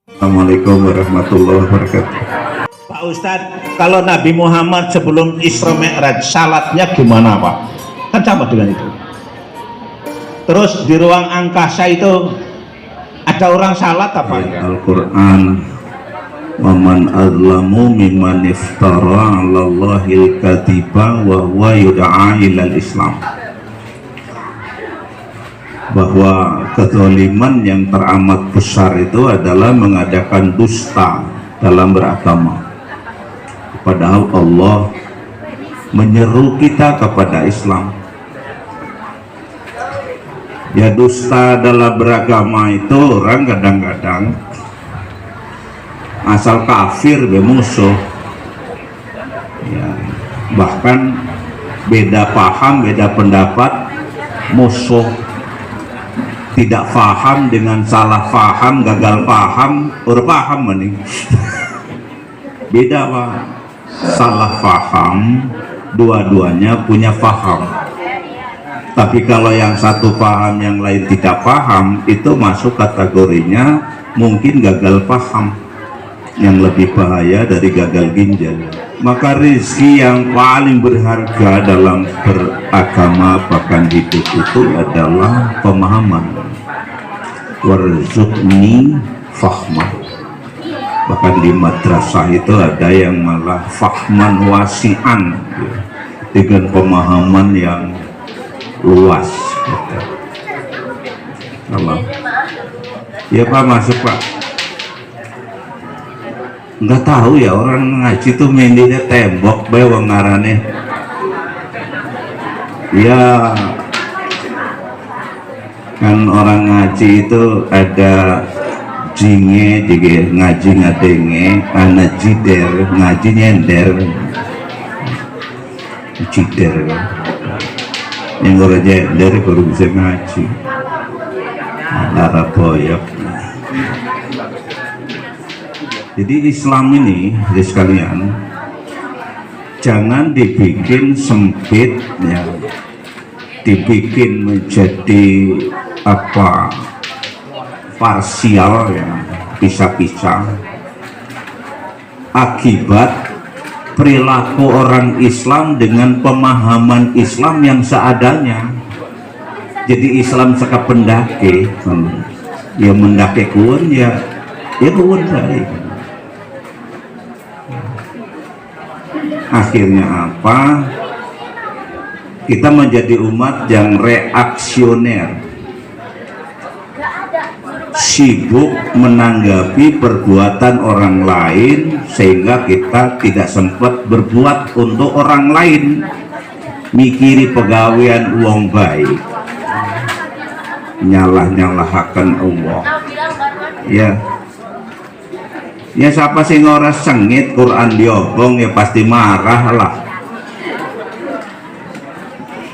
Assalamualaikum warahmatullahi wabarakatuh. Pak Ustadz, kalau Nabi Muhammad sebelum Isra Mi'raj salatnya gimana Pak? Kan sama dengan itu. Terus di ruang angkasa itu ada orang salat apa? Al-Quran, waman azlamu mimman iftara 'alallahil kadhiba wa huwa yud'a ilal Islam. Bahwa kezaliman yang teramat besar itu adalah mengadakan dusta dalam beragama. Padahal Allah menyeru kita kepada Islam. Ya, dusta dalam beragama itu orang kadang-kadang asal kafir musuh ya, bahkan beda paham, beda pendapat, musuh. Tidak paham dengan salah paham, gagal paham, paham mending. Beda Pak, salah paham, dua-duanya punya paham. Tapi kalau yang satu paham, yang lain tidak paham, itu masuk kategorinya mungkin gagal paham, yang lebih bahaya dari gagal ginjal. Maka rezeki yang paling berharga dalam beragama bahkan hidup itu adalah pemahaman. Warzuqni fahman. Bahkan di madrasah itu ada yang malah fahman wasi'an, dengan pemahaman yang luas gitu. Allah. Ya Pak, masuk Pak. Nggak tahu ya, orang ngaji tuh mendinya tembok bae wong ngarane. Ya kan orang ngaji itu ada jinge juga ngaji ngadenge, ana jider ngaji nyender. Jider yang ora nyender baru bisa ngaji. Lara boyok. Jadi Islam ini, jadi sekalian, jangan dibikin sempit ya, dibikin menjadi apa, parsial ya, pisah-pisah. Akibat perilaku orang Islam dengan pemahaman Islam yang seadanya. Jadi Islam sekap pendake, ya mendake kuon ya kuon baik. Akhirnya apa? Kita menjadi umat yang reaksioner, sibuk menanggapi perbuatan orang lain sehingga kita tidak sempat berbuat untuk orang lain. Mikiri pegawean uang baik, nyalah-nyalahaken Allah. Ya siapa sing ora sengit Quran diobong ya pasti marah lah.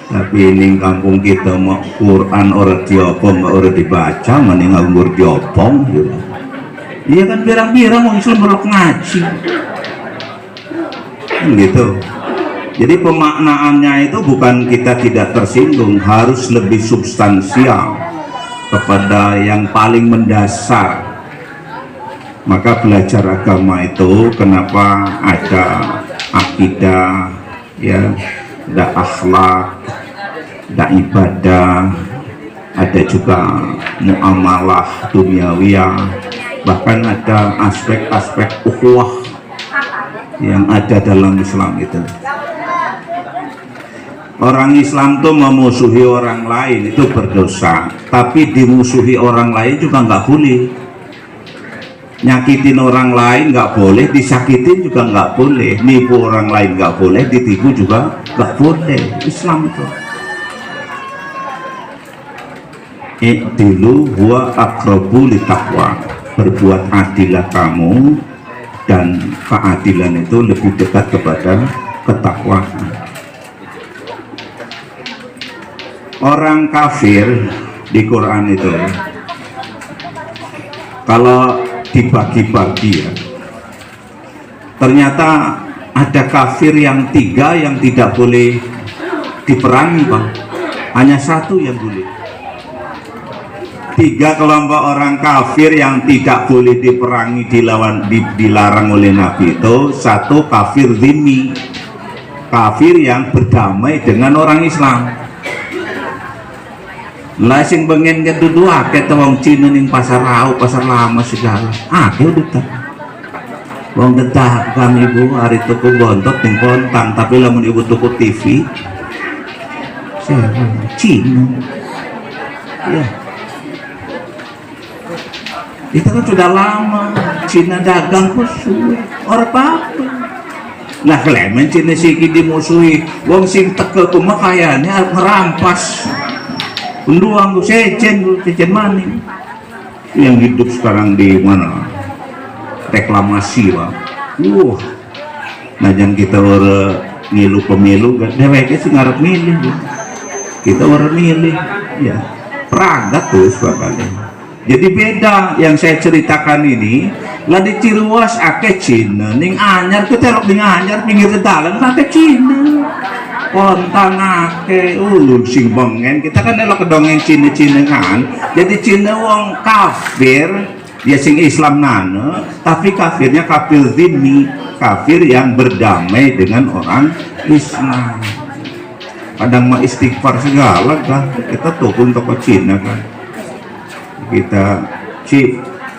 Tapi ini kampung kita mau Quran ora diobong, ora dibaca, mending nganggur diobong gitu. Iya kan, pirang-pirang mau Islam berok ngaji gitu. Jadi pemaknaannya itu bukan kita tidak tersinggung, harus lebih substansial kepada yang paling mendasar. Maka belajar agama itu kenapa ada akidah ya, ada akhlak, ada ibadah, ada juga muamalah duniawiyah, bahkan ada aspek-aspek ukhuwah yang ada dalam Islam itu. Orang Islam tuh memusuhi orang lain itu berdosa, tapi dimusuhi orang lain juga nggak boleh. Nyakitin orang lain nggak boleh, disakitin juga nggak boleh, nipu orang lain nggak boleh, ditipu juga nggak boleh. Islam itu i'dilu huwa aqrabu litaqwa, berbuat adillah kamu dan keadilan itu lebih dekat kepada ketakwaan. Orang kafir di Quran itu kalau dibagi-bagi ya, ternyata ada kafir yang 3 yang tidak boleh diperangi Bang, hanya 1 yang boleh. 3 kelompok orang kafir yang tidak boleh diperangi, dilarang oleh Nabi itu. 1, kafir zimmi, kafir yang berdamai dengan orang Islam. Lah sing pengen kedudu akeh wong Cina ning pasar Rau, pasar lama segala. Akeh udah. Wong dedah kami ibu hari tuku bontot ning kontang, tapi lamun ibu tuku TV saya Cina. Ya. Itu kan sudah lama Cina dagang khusus orang apa. Nah klemen Cina siki dimusuhi wong sing tekel kumah kayaknya ngerampas unduang tuh sejen maning yang hidup sekarang di mana reklamasi pak. Nah jangan kita ngilu pemilu deweknya sih ngarep milih kita orang milih ya peragat tuh sebagainya. Jadi beda yang saya ceritakan ini lah di Ciruas akeh Cina ning anyar ketelok ning anyar pinggir dalan akeh Cina kontang akeh sing bengen kita kan elok kedongeng Cina kan. Jadi Cina wong kafir dia sing Islam nana tapi kafirnya kafir zimmi, kafir yang berdamai dengan orang Islam. Kadang mah istighfar segala kan kita tuh untuk ke Cina kan kita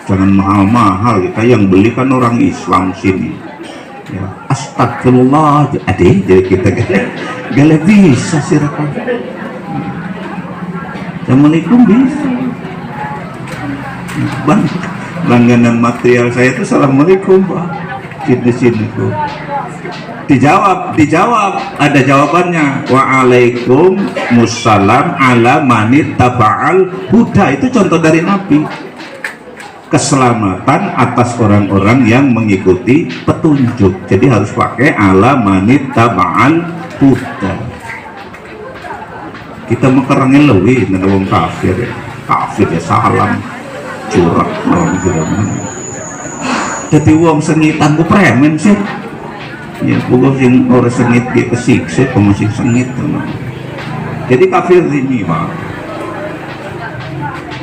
jangan mahal-mahal, kita yang beli kan orang Islam sini ya. Astagfirullah jadi kita gale bisa sih rekan. Assalamualaikum bisa langganan material saya itu assalamualaikum pak sini tuh dijawab ada jawabannya waalaikum musallam ala manit taba'al huda. Itu contoh dari Nabi, keselamatan atas orang-orang yang mengikuti petunjuk. Jadi harus pakai ala manit taba'al huda. Kita mekerangin lebih dengan orang kafir ya salam curah orang juragan. Jadi uang sengitan ku premen sih ya pokok sing orang sengit dia kesiksa masih sengit teman. Jadi kafir ini pak.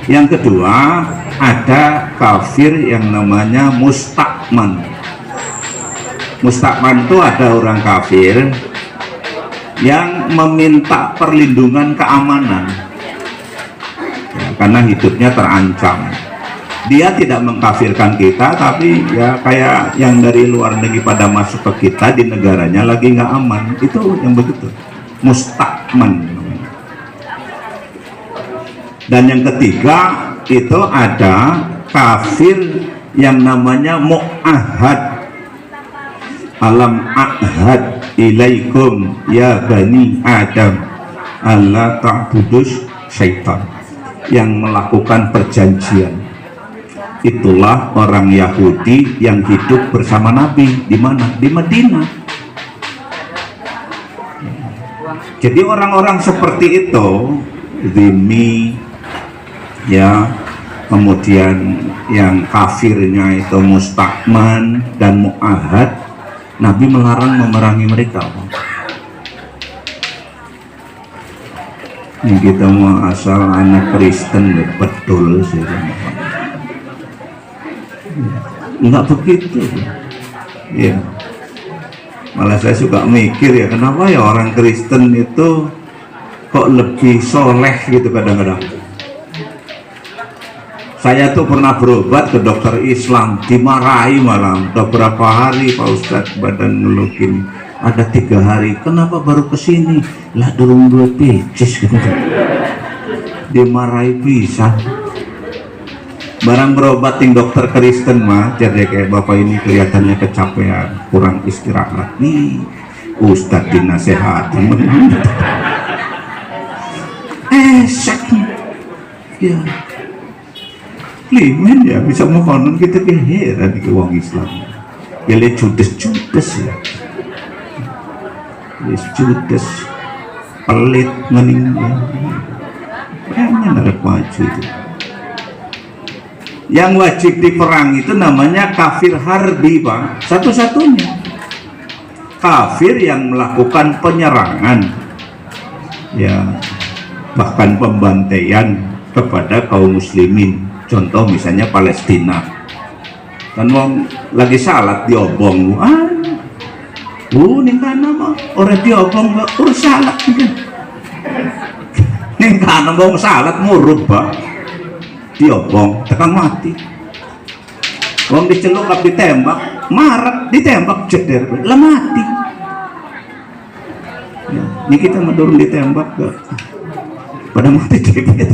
Yang kedua ada kafir yang namanya mustakman. Mustakman itu ada orang kafir yang meminta perlindungan keamanan ya, karena hidupnya terancam. Dia tidak mengkafirkan kita, tapi ya kayak yang dari luar negeri pada masuk ke kita di negaranya lagi nggak aman. Itu yang begitu mustakman. Dan yang ketiga itu ada kafir yang namanya mu'ahad. Alam ahad ilaikum ya bani Adam alla ta'budus syaitan, yang melakukan perjanjian. Itulah orang Yahudi yang hidup bersama Nabi di mana? Di Madinah. Jadi orang-orang seperti itu zimmi ya, kemudian yang kafirnya itu mustakman dan mu'ahad, Nabi melarang memerangi mereka. Ini kita mau asal anak Kristen betul sih, enggak begitu ya. Malah saya suka mikir ya, kenapa ya orang Kristen itu kok lebih soleh gitu kadang-kadang. Saya tuh pernah berobat ke dokter Islam, dimarahi malam beberapa hari, Pak Ustadz badan ngelukin ada 3 hari, kenapa baru kesini lah durung 2 pecis gitu. Dimarahi bisa. Barang berobat ting dokter Kristen mah jadi kayak bapak ini kelihatannya kecapean, kurang istirahat nih, Ustadz dinasehatin sakit ya limen ya bisa mohon kita keheran di uang Islam ya le judes ya judes pelit ngening pengen ada maju itu. Yang wajib diperang itu namanya kafir harbi pak, satu-satunya kafir yang melakukan penyerangan ya, bahkan pembantaian kepada kaum muslimin. Contoh misalnya Palestina, kan wong lagi salat diobong, ning kana mah ora diobong urus salat kan. Ning kana wong salat murub Pak. Diobong tekan mati. Wong diceluk tapi ditembak, marah ditembak jeder, lah mati. Ya, ini kita menurun ditembak gak? Pada mati dipit.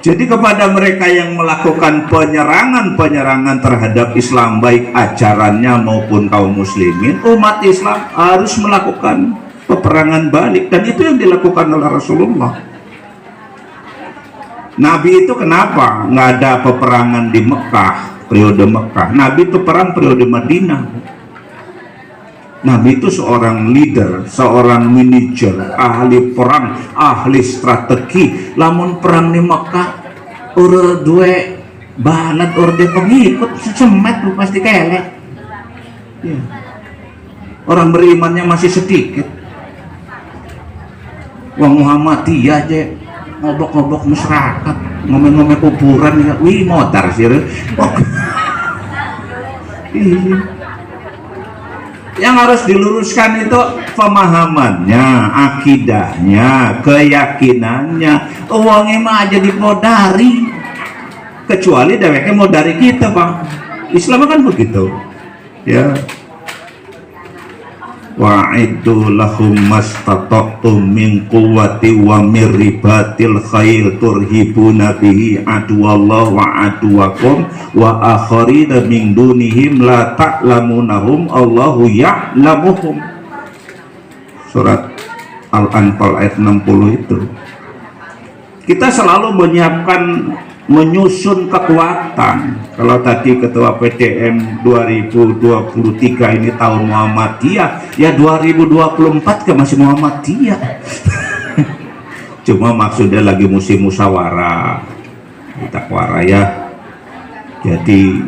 Jadi kepada mereka yang melakukan penyerangan terhadap Islam, baik ajarannya maupun kaum muslimin, umat Islam harus melakukan peperangan balik, dan itu yang dilakukan oleh Rasulullah. Nabi itu kenapa nggak ada peperangan di Mekah, periode Mekah? Nabi itu perang periode Madinah. Nabi itu seorang leader, seorang manajer, ahli perang, ahli strategi. Lamun perang di Mekah, ora duwe balat, ora duwe pengikut, semet lu pasti kelek. Ya. Orang berimannya masih sedikit. Wong Muhammadiyah aja ngobok-ngobok masyarakat, ngomong-ngomong kuburan, ya, wih motor sih. Yang harus diluruskan itu pemahamannya, akidahnya, keyakinannya. Uangnya mah aja dipodari, kecuali deweknya mau dari kita Pak. Islam kan begitu ya. Wa'iddu lahum mastata'tum min quwwati wa min ribatil khail turhibuna bihi aduwallah wa aduwakum wa akharina min dunihim la ta'lamunahum Allahu ya'lamuhum. Surat Al-Anfal ayat 60 itu. Kita selalu menyiapkan, menyusun kekuatan. Kalau tadi ketua PDM 2023 ini tahun Muhammadiyah, ya 2024 ke masih Muhammadiyah. Cuma maksudnya lagi musim musyawarah Takwara. Jadi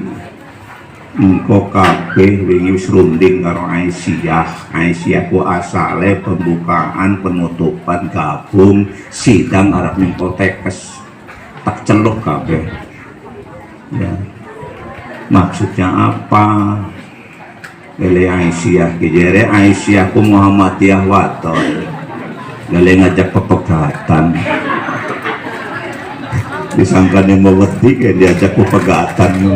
engko kabeh wingi wis runding karo Aisyah ku asale pembukaan, penutupan, gabung, sidang arep ning Poltekkes. Tak celuk kabeh ya. Maksudnya apa? Lele Aisyah kejere Aisyah ku Muhammadiyah waton lele ngajak pepegatan disangka yang mau wedi kayak diajak pepegatan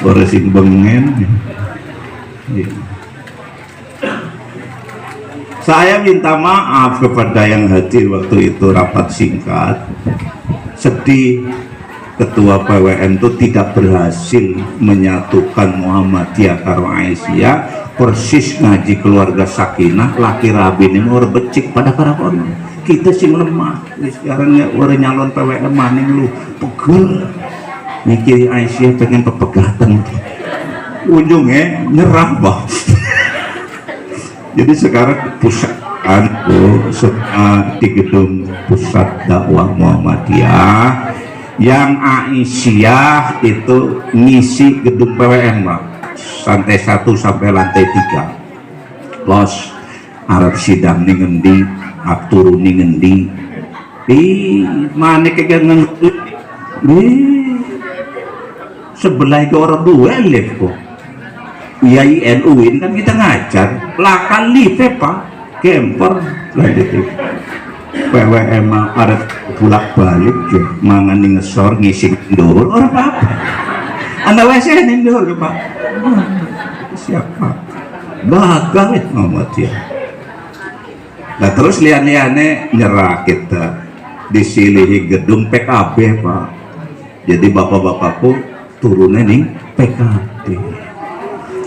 ora sing bengen ya. Saya minta maaf kepada yang hadir waktu itu rapat singkat. Sedih ketua PWN itu tidak berhasil menyatukan Muhammadiyah karo Aisyah, persis ngaji keluarga sakinah, laki rabi ini mau becik pada karakono. Kita sing lemah, sekarang ya orang nyalon PWN maning lu pegel mikiri Aisyah pengen pepegatan, ujungnya nyerah bah. Jadi sekarang pusat di gedung pusat dakwah Muhammadiyah, yang Aisyah itu ngisi gedung PWN Pak, lantai 1 sampai lantai 3. Los Arab sidang ning ngendi, turu ning ngendi, mana kegangan sebelah ke orang dua lift kok. Yai NU ini kan kita ngajar lakan lift Pak, kemper lanjut PWM ada bulak balik ya, mangan ngesor ngisi ndor orang apa anda WC ndor Pak, siapa gagal itu Muhammadiyah. Nah terus liane nyerah kita disilihi gedung PKB Pak. Jadi bapak-bapakku turunnya nih PKB.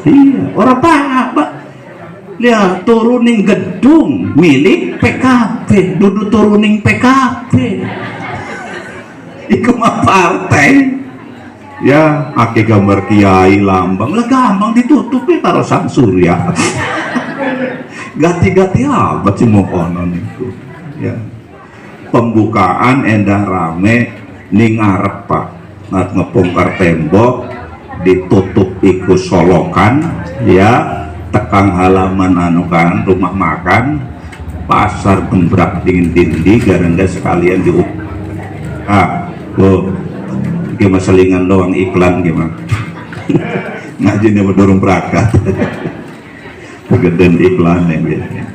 Iya orang apa lihat turuning gedung milik PKB, duduk turuning PKB iku mah partai ya, ake gambar kiai lambang lah gampang ditutupi karo Sang Surya. Ganti-ganti apa sih mau konon itu ya. Pembukaan endah rame ning ngarep Pak, ngepongkar tembok ditutup iku solokan ya, tekang halaman anu rumah makan, pasar gembrak dingin dindi garangga sekalian tuh gimana selingan doang iklan gimana ngajinya berdorong berangkat kegedean iklan yang biasanya.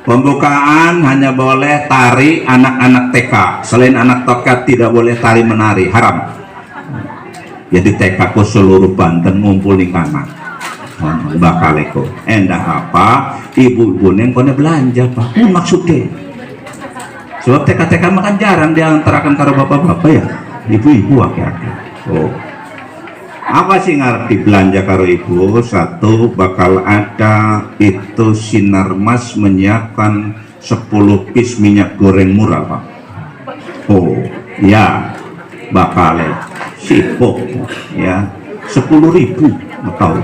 Pembukaan hanya boleh tari anak-anak TK, selain anak TK tidak boleh tari menari, haram. Jadi TK ku seluruh Banten ngumpul di kamar bakal eko endah apa ibu-ibu yang kone belanja pak maksudnya sebab TK-TK makan jarang diantarakan karo bapak-bapak ya ibu-ibu akhir-akhir. Oh apa sih ngerti belanja karo ibu? Satu, bakal ada itu Sinarmas menyiapkan 10 piece minyak goreng murah pak. Oh ya bakal sipok ya 10.000 tahu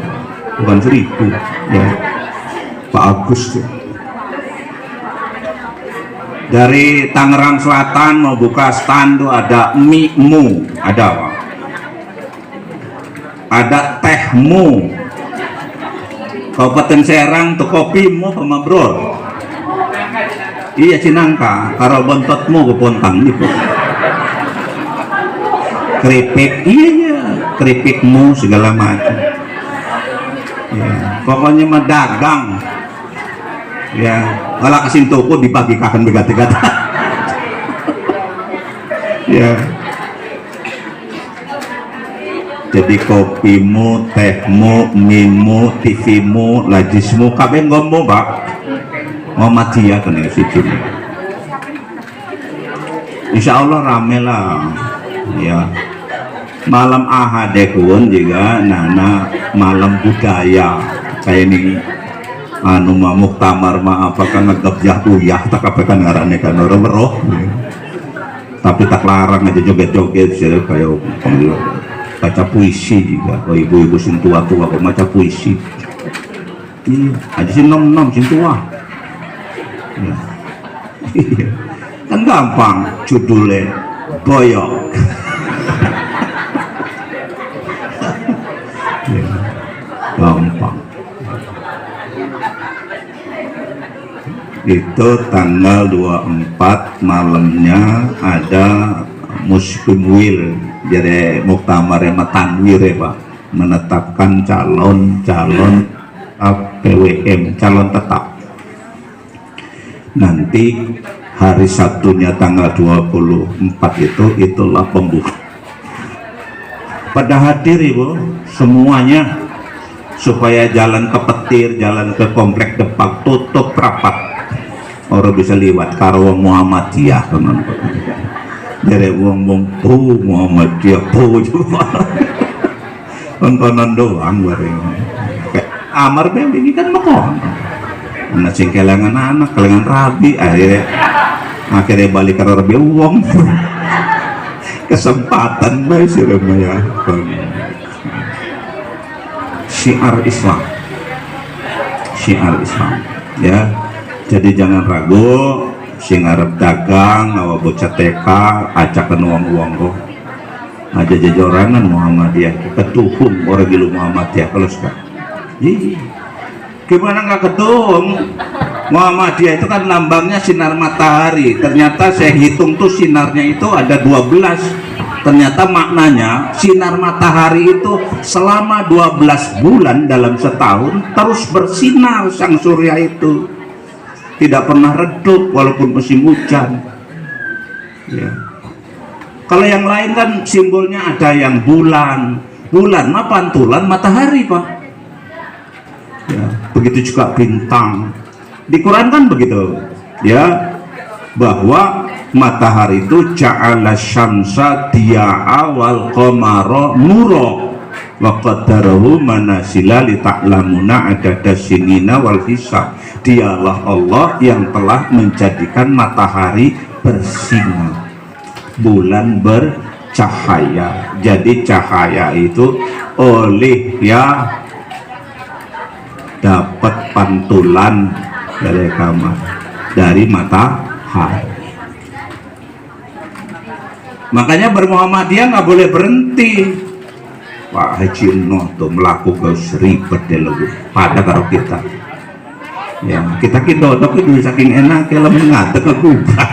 bukan 1.000 ya Pak Agus tuh. Dari Tangerang Selatan mau buka stand tuh ada mie-mu ada apa? Ada tehmu. Kabupaten Serang tuh kopimu sama bro. Iya Cinangka, karo bontotmu ke pontang gitu. Keripik, iya keripikmu segala macam. Ya, pokoknya mah dagang. Ya, kalau kasih toko dibagi-bagikan begat-begat. Ya. Jadi kopimu, tehmu, mimu, tivimu, lajismu, kabeh ngomong pak. Muhammadiyah kan ya situ. Insya Allah rame lah. Ya. Malam Ahad pun juga nana malam budaya kayak ini anu muktamar apakah ngegap uyah tak apa kan ngarane kan orang meroh tapi tak larang aja joget-joget sih kayak baca puisi juga. Oh ibu-ibu sing tua-tua kok baca puisi iya aja sih nom-nom sing tua ya. Kan gampang judulnya boyok ya, gampang itu tanggal 24 malamnya ada Musbimwil jadi muktamar tanwir ya Pak menetapkan calon PWM calon tetap nanti hari Sabtunya tanggal 24 itulah pembuka pada hadir ibu semuanya supaya jalan ke petir jalan ke komplek Depak tutup rapat orang bisa lewat karo Muhammadiyah teman dari wong Muhammadiyah coba tontonan doang bareng amar ini kan makon anak sing kelangan anak kelangan rabi akhirnya balik karo rabi wong kesempatan baik sih ya syiar Islam ya jadi jangan ragu sing arep dagang awa bocah TK acakan uang kok aja jajoranan Muhammadiyah ketuhum orang gilu Muhammadiyah kalau sekarang gimana nggak ketuhum Muhammadiyah itu kan lambangnya sinar matahari ternyata saya hitung tuh sinarnya itu ada 12 ternyata maknanya sinar matahari itu selama 12 bulan dalam setahun terus bersinar sang surya itu tidak pernah redup walaupun musim hujan ya. Kalau yang lain kan simbolnya ada yang bulan mah pantulan matahari Pak ya. Begitu juga bintang di Quran kan begitu ya bahwa matahari itu ja'ala syamsa dia'a wal qamara nura wa qaddarahu manasila li ta'lamuna adada sinina wal hisab. Dialah Allah yang telah menjadikan matahari bersinar bulan bercahaya jadi cahaya itu oleh ya dapat pantulan dari matahari. Makanya bermuhammadiyah nggak boleh berhenti. Pak Haji Noh tuh melakukan ribet deh lebih pada karo kita. Ya kita dodok itu saking enak kalau mengatek ke kubah.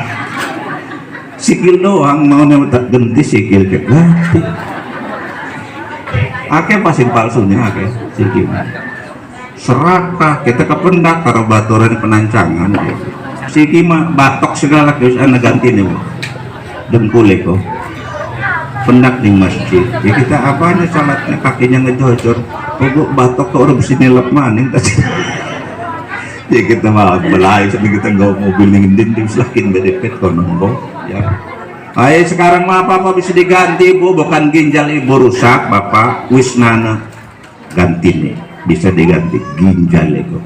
sikil doang mau tak ganti sikil ke ganti ake pasin palsunya ake sikil serakah kita kependak karo baturan penancangan sikil mah batok segala geus ana gantine dengkule kok pendak di masjid ya kita apanya salatnya kakinya ngejojor pokok batok ke orang sini lep maning tadi ya kita malah belai sampai kita nggak mobil ngendin di selakin bedepet konon ya. Ayo sekarang mah apa bisa diganti bu, bukan ginjal ibu rusak bapak wisnana ganti nih bisa diganti ginjal itu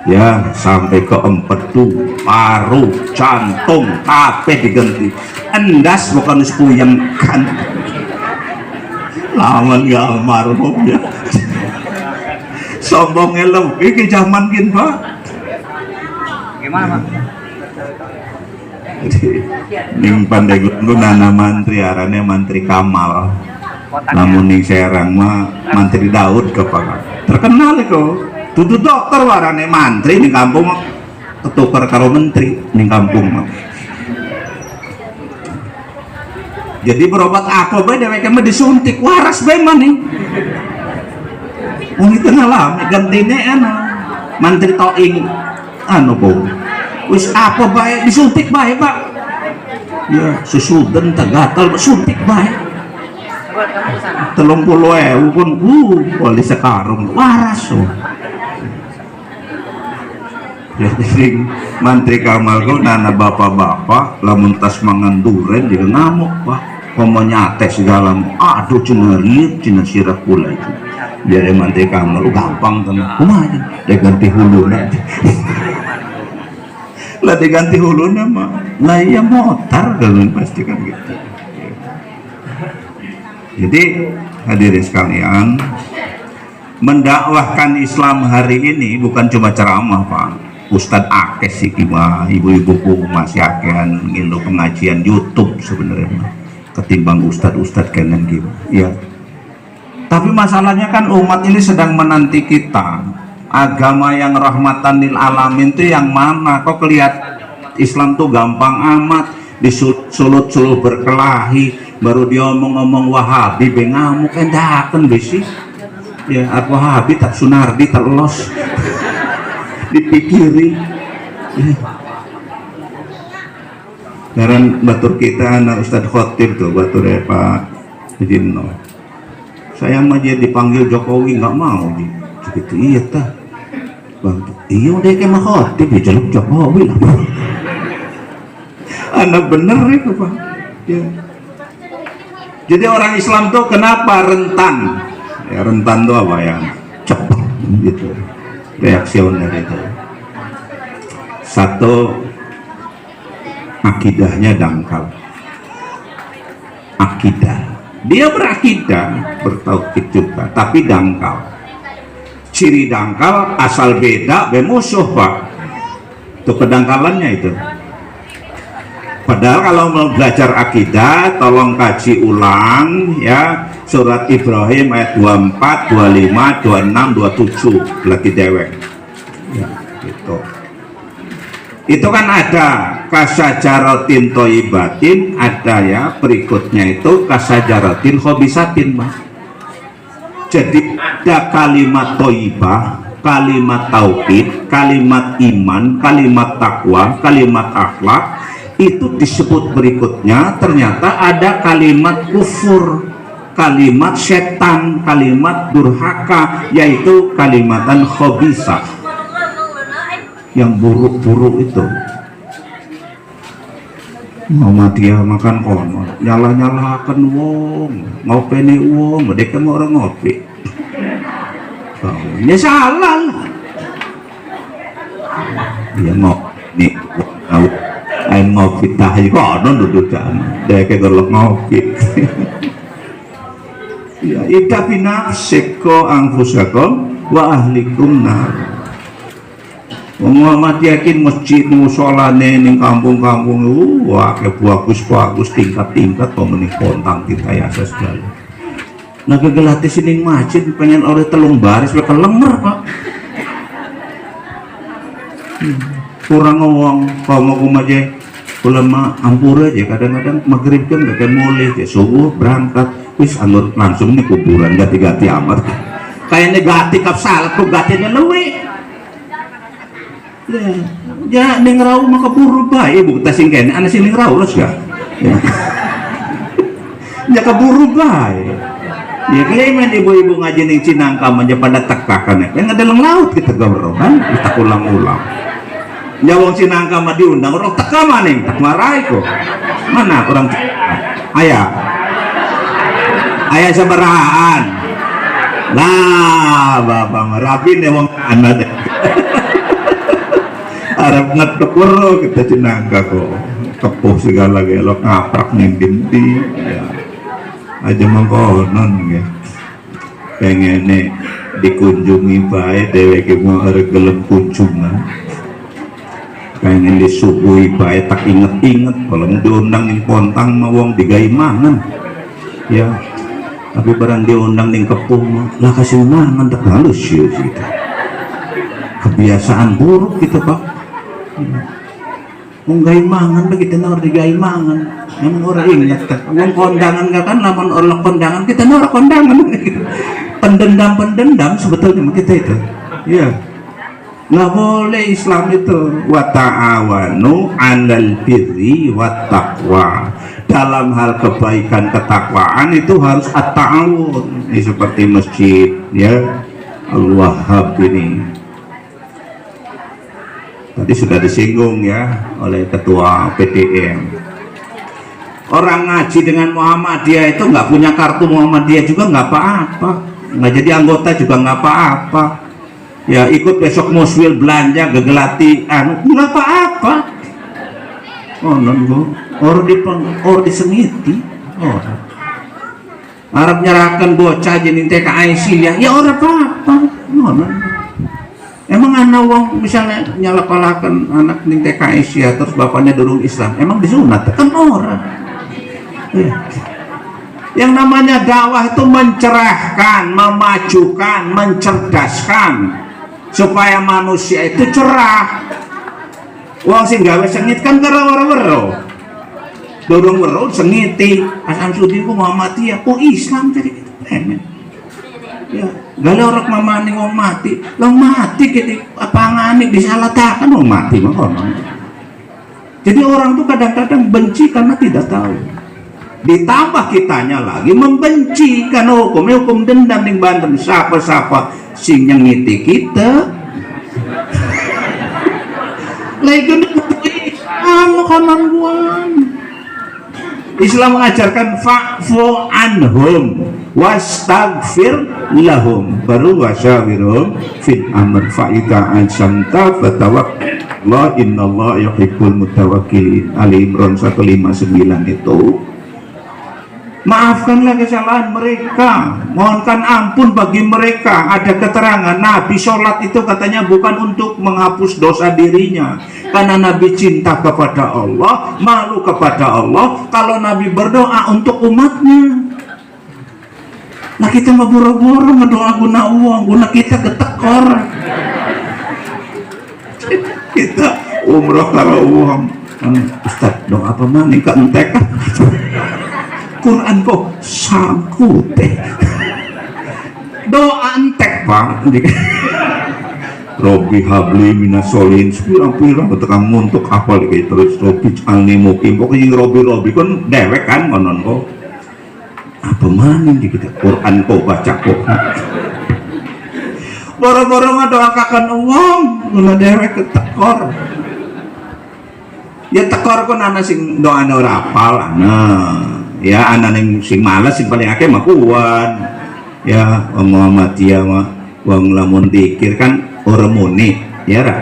ya sampai ke empedu paru jantung tape diganti endas bukan sepuyang kan lawan ya almarhum ya sombongnya lebih ke zaman gini pak gimana Pak? ning Pandeglang nana mantri arane mantri Kamal namun ning Serang mah mantri Daud kepak terkenal itu tutu dokter warane mantri ning kampung ketukar karo menteri ning kampung mah jadi berobat aku bae dheweke mah disuntik waras bae maning wong itu ngalami gantine mantri Toing po wis apa baik disuntik baik pak ya sesudan tagatal suntik baik 30.000 pun boleh sekarung waras jadi mantri Kamal kau nana bapak-bapak lamun tas mangan duren juga ngamuk pak mau nyate segala aduh cina liat cina sirah pula itu biar mantri Kamal gampang tenang kumaha dia ganti hulu nanti lah diganti hulu nama lah iya motor dan pasti kan gitu jadi hadirin sekalian mendakwahkan Islam hari ini bukan cuma ceramah pak Ustadz akeh sih kima ibu-ibuku masih akehan ngilu pengajian YouTube sebenarnya ketimbang Ustadz kenen gitu ya tapi masalahnya kan umat ini sedang menanti kita agama yang rahmatan lil alamin itu yang mana kok kelihatan Islam tuh gampang amat disulut-sulut berkelahi baru dia ngomong Wahabi bengamuk endakan besi ya apa Wahabi tak Sunardi terlos dipikiri karena batur kita anak Ustadz Khotib tuh batur Pak Jinno saya mah dia dipanggil Jokowi nggak mau gitu iya tah iya udah kayak mah Khotib dijeluk Jokowi lah anak bener itu pak ya. Jadi orang Islam tuh kenapa rentan ya rentan tuh apa ya cepat gitu reaksioner itu satu akidahnya dangkal akidah dia berakidah bertauhid juga tapi dangkal ciri dangkal asal beda bemusuh pak itu kedangkalannya itu padahal kalau mau belajar akidah tolong kaji ulang ya surat Ibrahim ayat 24, 25, 26, 27 lagi dewek ya, gitu. Itu kan ada kasajaratin toyibatin ada ya berikutnya itu kasajaratin khobisatin mas jadi ada kalimat toyibah kalimat tauhid kalimat iman kalimat takwa kalimat akhlak itu disebut berikutnya ternyata ada kalimat kufur kalimat setan kalimat durhaka yaitu kalimatan khobisah yang buruk-buruk itu Muhammadiyah makan kono nyala-nyalakan wong ngopeni wong mereka mau orang ngopi ini salah ya ngopi ayo ngopi tahi kono duduk jana deke golok ngopi ya ida binafsiko angfusakom wa ahlikum nar Muhammad yakin masjid musolane ning kampung-kampung wah bagus-bagus tingkat-tingkat pemenih kontang kita ya segala nah kegelati sini masjid pengen oleh telung baris bakal lemer pak kurang ngomong kalau mau aja ulama ampura aja kadang-kadang maghrib kan gak mulai ya subuh berangkat wis anggur langsung nih kuburan gati-gati amat kayaknya gati kapsal kok gatinya lewe ya ning rau maka buru bae ibu kita singkene ana sing ning rau los ya ya keburu bae ya kalian ibu-ibu ngaji ning Cinangka aja pada tekakan ya ada lang laut kita gawrohan kita ulang-ulang ya wong Cinangka mah diundang orang teka maning tak marai kok mana orang ayah sabarahan lah bapak merapin ya wong anak Arab ngetuk wero kita Cinangka kok kepuh segala gelok ngaprak nindinti ya aja mengkonon ya pengen dikunjungi baik dewek mau gelem kunjungan pengen disuguhi baik tak inget-inget kalau diundang ning Pontang mau wong digawe mangan ya tapi barang diundang ning kepuh lah kasih mangan tak halus ya gitu kebiasaan buruk gitu Pak menggai mangan begitu nor digai mangan emang orang ingat kan kondangan gak kan lamun orang kondangan kita nor kondangan pendendam sebetulnya kita itu ya nggak boleh Islam itu wa ta'awanu 'alal birri wat taqwa dalam hal kebaikan ketakwaan itu harus at-ta'awun ini seperti masjid ya Al-Wahhab ini tadi sudah disinggung ya oleh ketua PDM orang ngaji dengan Muhammadiyah itu nggak punya kartu Muhammadiyah juga nggak apa-apa nggak jadi anggota juga nggak apa-apa ya ikut besok muswil belanja gegelati nggak apa-apa orang disengiti orang Arab nyerahkan bocah jadi TKI ya orang apa-apa emang anak wong misalnya nyalakalakan anak ning TKI ya terus bapaknya durung Islam emang disunat kan orang ya. Yang namanya dakwah itu mencerahkan, memajukan, mencerdaskan supaya manusia itu cerah wong sing gawe sengit kan karo-karo durung weruh sengiti asam sudi ku Muhammadiyah ku Islam jadi gitu ya gale orang mamani wong mati lo mati gitu apangane disalahkan wong mati mah jadi orang tuh kadang-kadang benci karena tidak tahu ditambah kitanya lagi membenci karena hukum dendam ning Banten siapa sing nyengiti kita lagi kanan buan Islam mengajarkan fa'fu anhum wastaghfir lahum baru wasyawirhum fil amr fa idza azamta fatawakkal innallaha yuhibbul mutawakkilin Ali Imran 159 itu maafkanlah kesalahan mereka mohonkan ampun bagi mereka ada keterangan Nabi sholat itu katanya bukan untuk menghapus dosa dirinya karena Nabi cinta kepada Allah malu kepada Allah kalau Nabi berdoa untuk umatnya nah kita mau buru-buru ngedoa guna uang guna kita getekor kita umroh kalau uang Ustaz doa apa maning ke entek Quran kok sangkut doa entek Pak Robi habli minasolin pirang-pirang tekan untuk apa lagi terus Robi alni mukim pokoknya Robi kan dewek kan konon kok apa maning di kita Quran kok baca kok boro-boro ngadoakakan uang guna dewek ketekor ya tekor kan anak sing doa ora apal ya anak yang sing malas sing paling akeh mah kuwan ya wong Muhammadiyah mah wong lamun dikir kan orang muni ya ra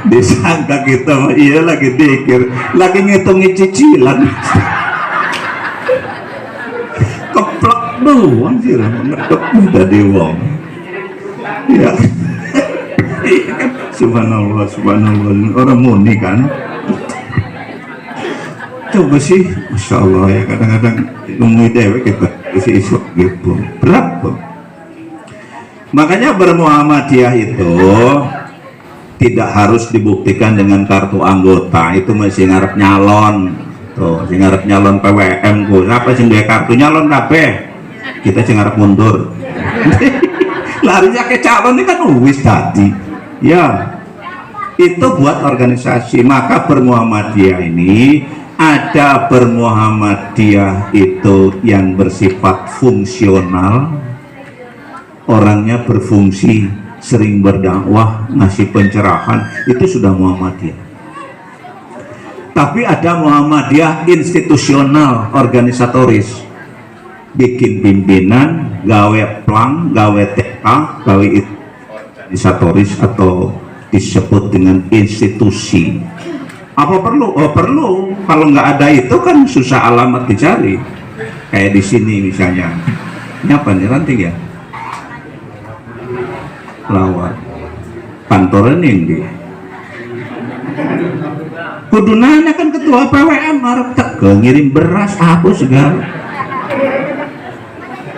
disangka kita mah iya lagi dikir lagi ngitungin cicilan keplek doang sih lah ngetok tadi wong ya subhanallah orang muni kan coba sih Masya Allah ya kadang-kadang ngomongin dewek kita isi-isi gitu berapa makanya bermuhammadiyah itu tidak harus dibuktikan dengan kartu anggota, itu masih ngarep nyalon tuh, sing ngarep nyalon PWM ku siapa sing duwe kartu nyalon kabeh, kita sing ngarep mundur larinya ke calon ini kan wis tadi ya, itu buat organisasi. Maka bermuhammadiyah ini ada bermuhammadiyah itu yang bersifat fungsional, orangnya berfungsi, sering berdakwah, ngasih pencerahan, itu sudah Muhammadiyah. Tapi ada Muhammadiyah institusional, organisatoris, bikin pimpinan, gawe plang, gawe TK, gawe organisatoris atau disebut dengan institusi. Apa perlu? Oh perlu. Kalau nggak ada itu kan susah alamat dicari. Kayak di sini misalnya, ini apa nih, ranting ya? Lawat kantornya ini kudunanya kan ketua PWM harus tegang ngirim beras apa segala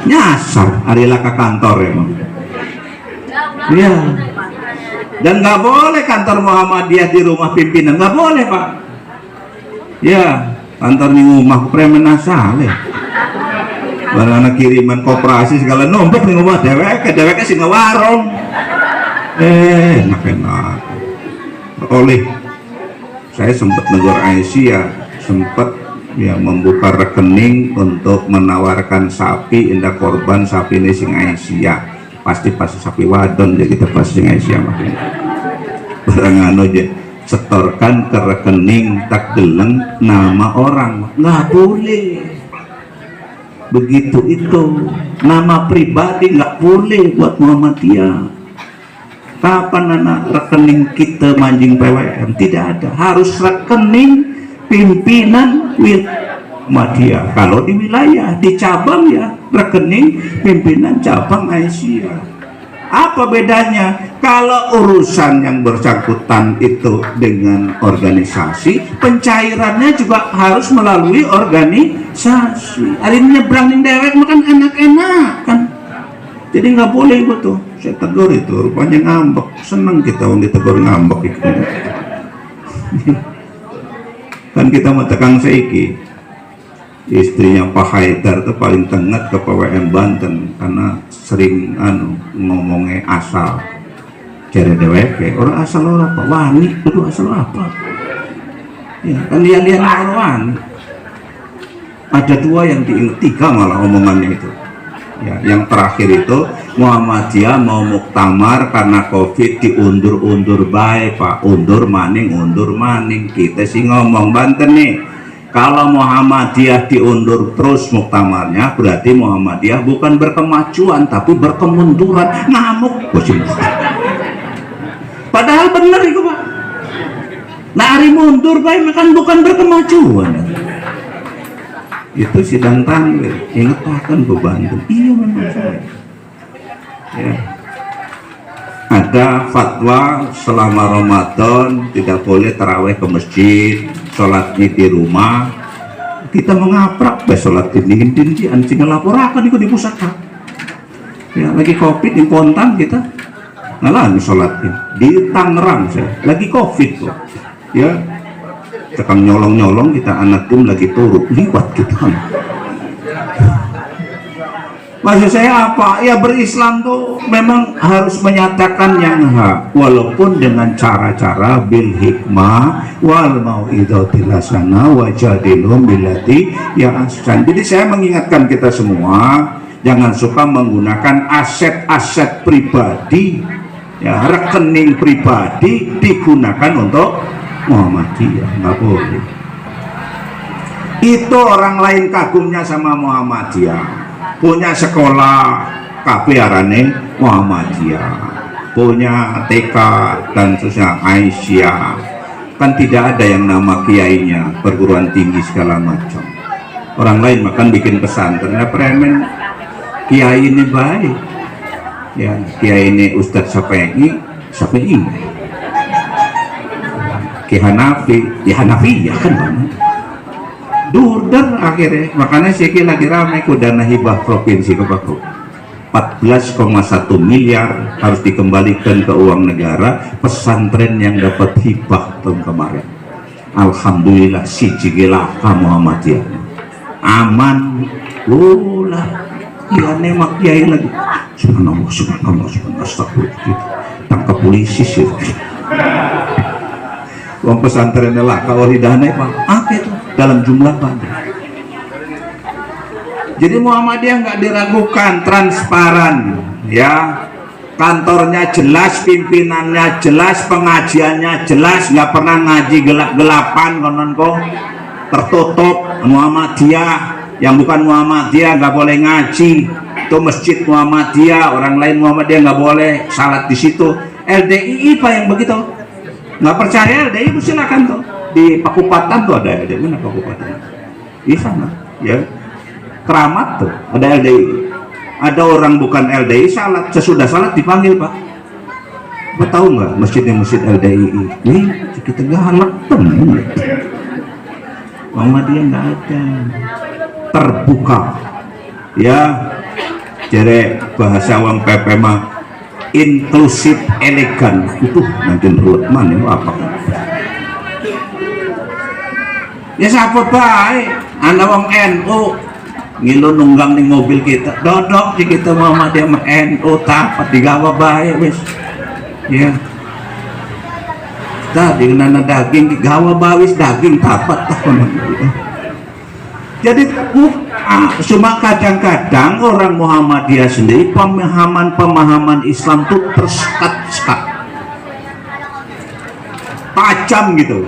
nyasar arilah ke kantor emang ya, dan nggak boleh kantor Muhammadiyah di rumah pimpinan, nggak boleh Pak ya, kantor di rumah preman asale barang kiriman koperasi segala nombok di rumah dewek sih warung enak oleh saya sempat negor Asia, sempat ya membuka rekening untuk menawarkan sapi, indah korban sapi ini sing Asia pasti sapi wadon jadi kita pasti sing Asia makin barang anu aja setorkan ke rekening tak geleng nama orang, nggak boleh begitu, itu nama pribadi nggak boleh buat Muhammadiyah. Kapan anak rekening kita manjing PWM? Tidak ada, harus rekening pimpinan Muhammadiyah. Kalau di wilayah, di cabang ya rekening pimpinan cabang Asia. Apa bedanya? Kalau urusan yang bersangkutan itu dengan organisasi, pencairannya juga harus melalui organisasi. Hari ini nyebrangin dewek makan enak-enak kan. Jadi nggak boleh itu tuh. Saya tegur itu, rupanya ngambek. Seneng kita untuk ditegur ngambek itu. Kan kita mau tekang seiki. Istrinya Pak Haidar itu paling tenget ke PWM Banten karena sering ngomongnya asal. Cari DWP, orang asal orang apa? Wani, itu asal apa? Ya, kan lihat orang wani. Ada dua yang diingat, tiga malah omongannya itu. Ya, yang terakhir itu Muhammadiyah mau muktamar karena COVID diundur-undur baik Pak, undur maning kita sih ngomong Banten nih, kalau Muhammadiyah diundur terus muktamarnya berarti Muhammadiyah bukan berkemajuan tapi berkemunduran, ngamuk padahal bener itu Pak, nah hari mundur baik kan bukan berkemajuan. Itu sidang tanggal, ingat akan ke Bandung. Iya memang saya ya. Ada fatwa selama Ramadan tidak boleh taraweh ke masjid, sholatnya di rumah. Kita mengaprak sholat dinding anjing laporakan itu di pusaka ya, lagi COVID di Pontan kita ngalah sholatnya di Tangerang saya lagi COVID kok ya, tekan nyolong-nyolong kita anak tim lagi turut liwat kita kan. Maksud saya apa? Ya berislam tuh memang harus menyatakan yang hak walaupun dengan cara-cara bil hikmah wal mau'izatil hasanah wajadilhum billati ya ahsan. Jadi saya mengingatkan kita semua jangan suka menggunakan aset-aset pribadi ya, rekening pribadi digunakan untuk Muhammadiyah, nggak boleh. Itu orang lain kagumnya sama Muhammadiyah, punya sekolah kapiarane Muhammadiyah, punya TK dan seterusnya Aisyah, kan tidak ada yang nama kiainya perguruan tinggi segala macam. Orang lain makan bikin pesantren, nah premen kiai ini baik ya, kiai ini Ustadz Sape'i Ki Hanafi, ya Hanafi ya kan Durder akhirnya, makanya sih lagi ramai ku dana hibah provinsi ke Baku 14,1 miliar harus dikembalikan ke uang negara. Pesantren yang dapat hibah tahun kemarin, alhamdulillah si Cigelaka Muhammadiyah aman. Lah iya nemak kiai lagi, subhanallah subhanallah subhanallah, astagfirullah, tangkap polisi sih. Uang pesantren lah kalau lidahnya pak itu dalam jumlah banyak. Jadi Muhammadiyah nggak diragukan, transparan ya, kantornya jelas, pimpinannya jelas, pengajiannya jelas, nggak pernah ngaji gelap-gelapan konon kok, tertutup. Muhammadiyah, yang bukan Muhammadiyah nggak boleh ngaji, itu masjid Muhammadiyah, orang lain Muhammadiyah nggak boleh salat di situ. LDII pak yang begitu, nggak percaya LDII silakan tuh, di Pakupatan tuh ada LDII, mana Pakupatan di sana ya, Keramat tuh ada LDII. Ada orang bukan LDII salat, sesudah salat dipanggil pak, apa tahu nggak masjidnya masjid LDII? Nih kita galak temen, Muhammadiyah nggak ada, terbuka ya. Jadi bahasa wong PP mah inklusif elegan, itu nanti menurut mana apa ya, siapa baik anak wong NU ngilu nunggang di mobil kita dodok di kita Muhammadiyah mah NU tapat digawa baik wis ya, tadi nana daging digawa bawis daging tapat tahun. Jadi cuma kadang-kadang orang Muhammadiyah sendiri pemahaman Islam tuh tersekat-sekat, tajam gitu.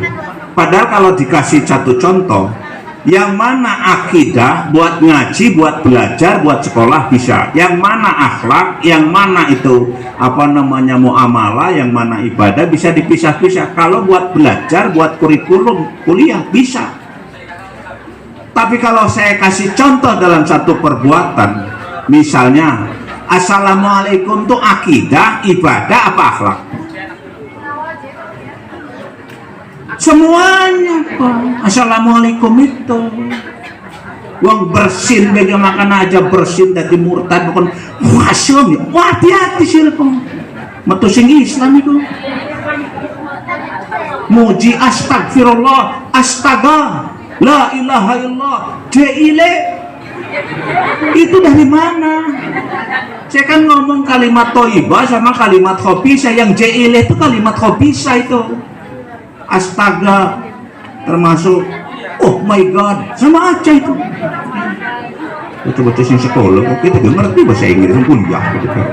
Padahal kalau dikasih satu contoh, yang mana akidah buat ngaji, buat belajar, buat sekolah bisa, yang mana akhlak, yang mana itu apa namanya muamalah, yang mana ibadah bisa dipisah-pisah. Kalau buat belajar, buat kurikulum kuliah bisa. Tapi kalau saya kasih contoh dalam satu perbuatan, misalnya assalamualaikum itu akidah, ibadah, apa akhlak? Semuanya pak. Assalamualaikum itu uang bersin, bega makan aja bersin dari murtad bukan wasum ya. Wah hati-hati sih pak, metu sing Islam itu muji astagfirullah, astaga, la ilaha illallah, jile itu dari mana? Saya kan ngomong kalimat thayyibah sama kalimat khabisah, yang jile itu kalimat khabisah itu. Astaga termasuk oh my god, sama aja itu. Coba sing sekolah kok kita gak ngerti bahasa Inggris kuliah gitu kan.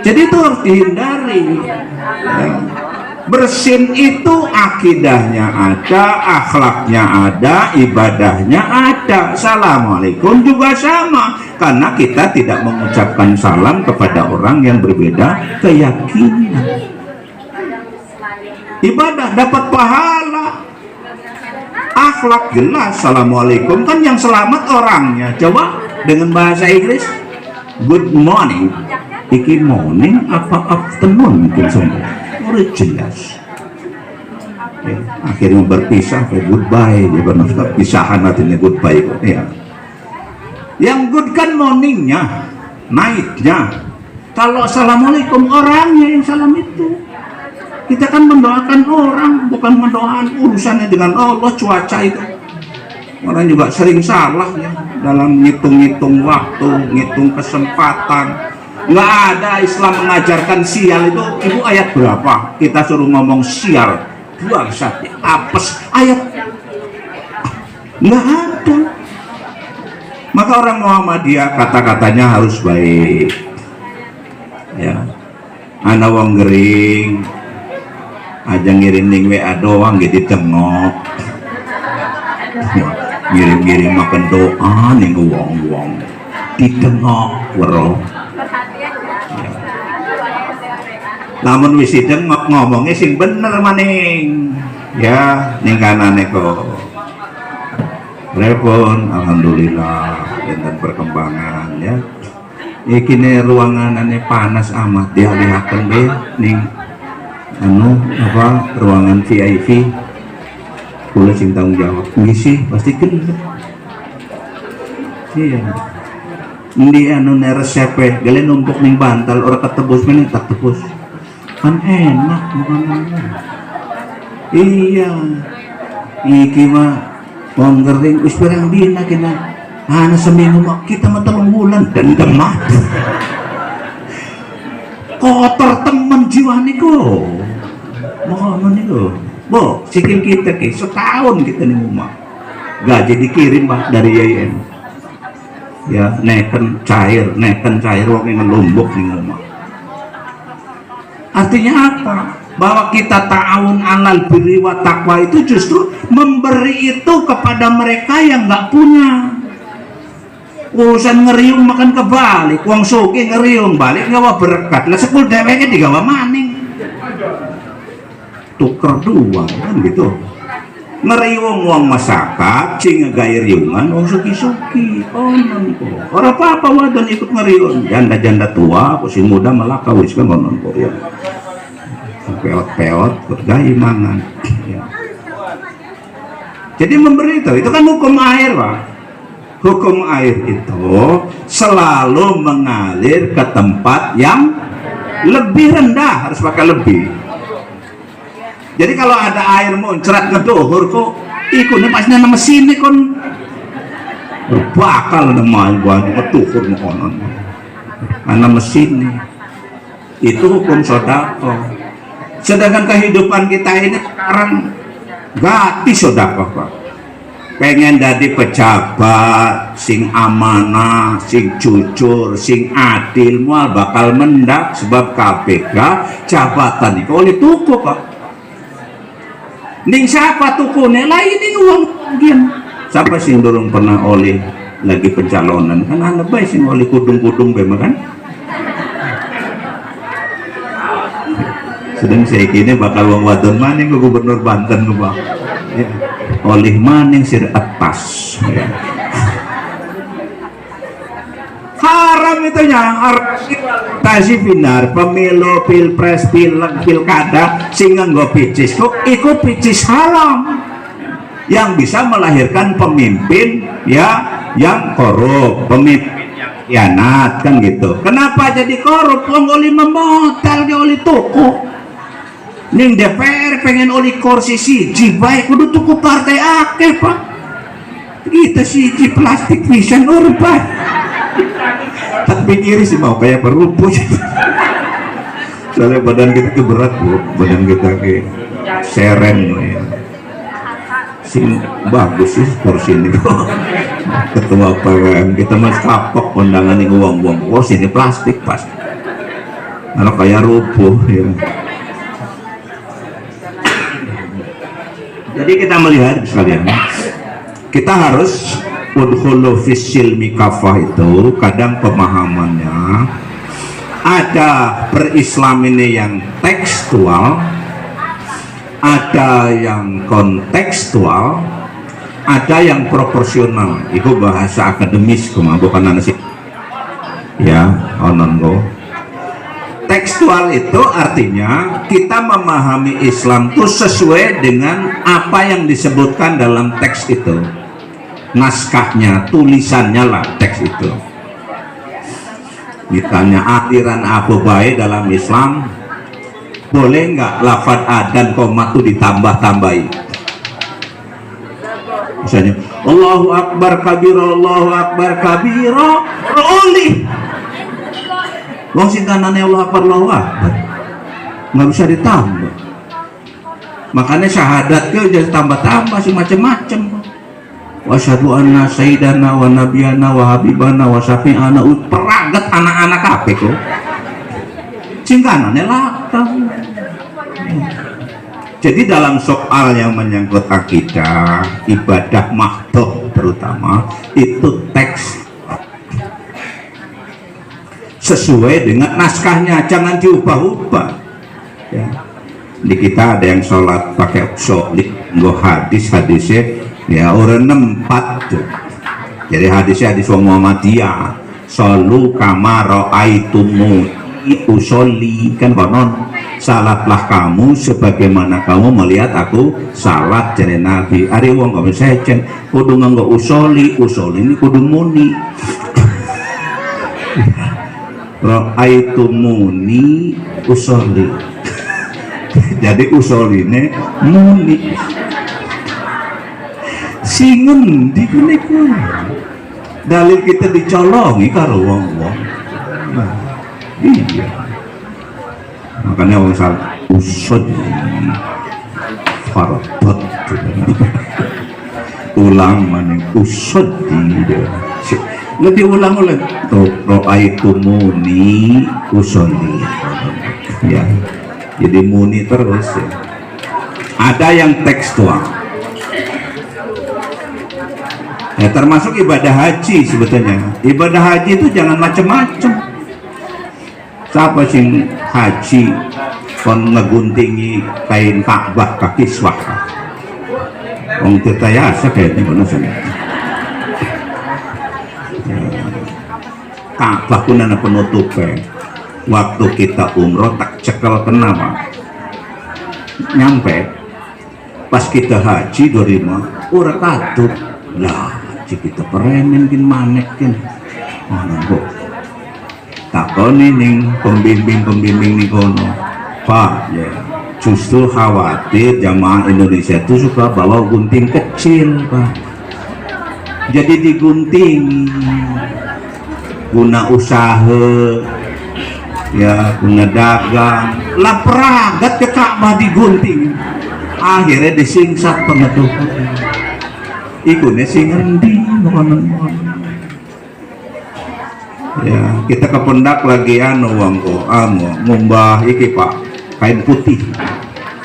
Jadi itu harus dihindari ya. Bersin itu akidahnya ada, akhlaknya ada, ibadahnya ada. Assalamualaikum juga sama, karena kita tidak mengucapkan salam kepada orang yang berbeda keyakinan. Ibadah dapat pahala, akhlak jelas. Assalamualaikum kan yang selamat orangnya. Coba dengan bahasa Inggris, good morning, iki morning apa afternoon mungkin semua udah jelas ya, akhirnya berpisah ke goodbye ya, benar pisahan artinya goodbye ya. Yang good kan morningnya, nightnya. Kalau assalamualaikum orangnya yang salam itu. Kita kan mendoakan orang, bukan mendoakan urusannya dengan Allah. Cuaca itu orang juga sering salah ya, dalam ngitung-ngitung waktu, ngitung kesempatan. Nggak ada Islam mengajarkan sial itu. Ibu ayat berapa? Kita suruh ngomong sial, dua satu apes ayat nggak ada. Maka orang Muhammadiyah kata-katanya harus baik ya. Ana wong gering aja ngirim ning WA doang gitu tengok, ngirim-ngirim makan doa ning wong-wong ditengok wero. Namun wis ditengok ngomongnya sing bener maning ya, ning kanane kok telepon. Alhamdulillah dengan perkembangan ya. Iki ne ruanganane panas amat, dialihaken be ning anu apa ruangan VIP. Kula sing tanggung jawab ngisi pasti gelem. Iya. Ndi anu resepe gale numpuk ning bantal ora ketebus meneh tak tebus. Kan enak makanannya. Iya. Iki mah wong gering wis pirang dina kena. Ana seminggu mah kita mah 3 bulan dendam mah. Kotor temen jiwa niku. Ngono niku. Bo, sikil kita ki setahun kita ning rumah. Gaji dikirim Pak dari YN. Ya neken cair wong yang ngelumbuk di rumah. Artinya apa? Bahwa kita ta'awun 'alal birri wa taqwa itu justru memberi itu kepada mereka yang nggak punya. Urusan ngeriung makan kebalik, wong sugih ngeriung balik gawa berkat. Lah sepul dheweke digawa maning. Tuker dua kan gitu. Ngeriung wong masyarakat sing nggawe riungan wong suki-suki onon kok ora apa-apa wadon ikut ngeriung janda-janda tua aku sing muda malah kawis kan onon kok ya peot-peot gawe mangan ya. Jadi memberi itu kan hukum air Pak. Hukum air itu selalu mengalir ke tempat yang lebih rendah, harus pakai lebih. Jadi kalau ada air muncrat ngedohur kok ikutnya pas nana mesin kon bakal nama gua ngedohur mokonon nana mesin itu hukum sodako. Sedangkan kehidupan kita ini sekarang gratis sodako Pak. Pengen jadi pejabat sing amanah, sing jujur, sing adil mual bakal mendak sebab KPK jabatan itu oleh tuku Pak. Ning siapa tukune lain uang mungkin siapa sih dorong pernah oleh lagi pencalonan kan anda baik sih oleh kudung-kudung bema kan sedang saya kini bakal wong wadon maning ke gubernur Banten ke Pak ya. Oleh maning sir atas ya. Haram itu nya tasi binar pemilu pilpres pilkada sing nganggo picis kok iku picis haram yang bisa melahirkan pemimpin ya yang korup, pemimpin yang khianat kan gitu. Kenapa jadi korup? Wong oli memodal ge oli tuku ning DPR pengen oli kursi siji bae kudu tuku partai akeh Pak. Kita siji plastik pisan urban tak pikir sih mau kayak perupu soalnya badan kita tuh berat Bu, badan kita ke seren ya. Sing bagus sih kursi ini ketua PWM kita mas kapok undangan ini uang-uang kursi ini plastik pas kalau kayak rubuh ya. Jadi kita melihat sekalian kita harus udkhulu fisilmi kafah itu kadang pemahamannya ada berislam ini yang tekstual, ada yang kontekstual, ada yang proporsional. Itu bahasa akademis bukan analisis ya onongo. Tekstual itu artinya kita memahami Islam itu sesuai dengan apa yang disebutkan dalam teks itu, naskahnya, tulisannya lah teks itu. Ditanya aliran apa baik dalam Islam, boleh nggak lafadz adan koma itu ditambah-tambahi? Misalnya Allahu Akbar kabira, Allahu Akbar kabira, rolih. Wong sing kanane Allahu Akbar, Allahu Akbar, nggak bisa ditambah. Makanya syahadat ke jadi tambah-tambah sih macam-macam. Wa asyhadu anna sayyidana wa nabiyana wa habibana wa syafi'ana peragat anak-anak kabeh kok. Sing kanane lakang. Jadi dalam soal yang menyangkut akidah, ibadah mahdhah terutama itu teks sesuai dengan naskahnya, jangan diubah-ubah ya. Di kita ada yang sholat pakai sholik nggak hadisnya ya orang nempat tuh. Jadi hadisnya hadis Muhammadiyah solu kamaro aitumu usolli kan konon salatlah kamu sebagaimana kamu melihat aku salat jadi Nabi. Ari wong kok secen kudu nganggo usolli ini kudu muni Ra'aitumuni usolli. Jadi usoline muni. Singen di kene dalil kita dicolongi karo wong-wong. Nah, iya. Makanya orang salah usod fardot ulang maning usod lebih ulang oleh ra'aitumuni usolli ya. Jadi muni terus ya. Ada yang tekstual ya, termasuk ibadah haji. Sebetulnya ibadah haji itu jangan macam-macam. Siapa sing haji kon ngeguntingi kain Ka'bah kaki swah wong tetayasa kayaknya bener sana Ka'bah pun ada penutupnya. Waktu kita umroh tak cekel kenapa nyampe pas kita haji 25 ora katut lah haji kita peremen kin manekin kok takoni ning pembimbing nih kono, Pak ya justru khawatir jamaah Indonesia itu suka bawa gunting kecil Pak, jadi digunting guna usaha ya, guna dagang lah peragat ke Ka'bah digunting akhirnya disingsak pengetuk ikutnya singendi ya. Kita ke pendak lagi ngumbah iki Pak kain putih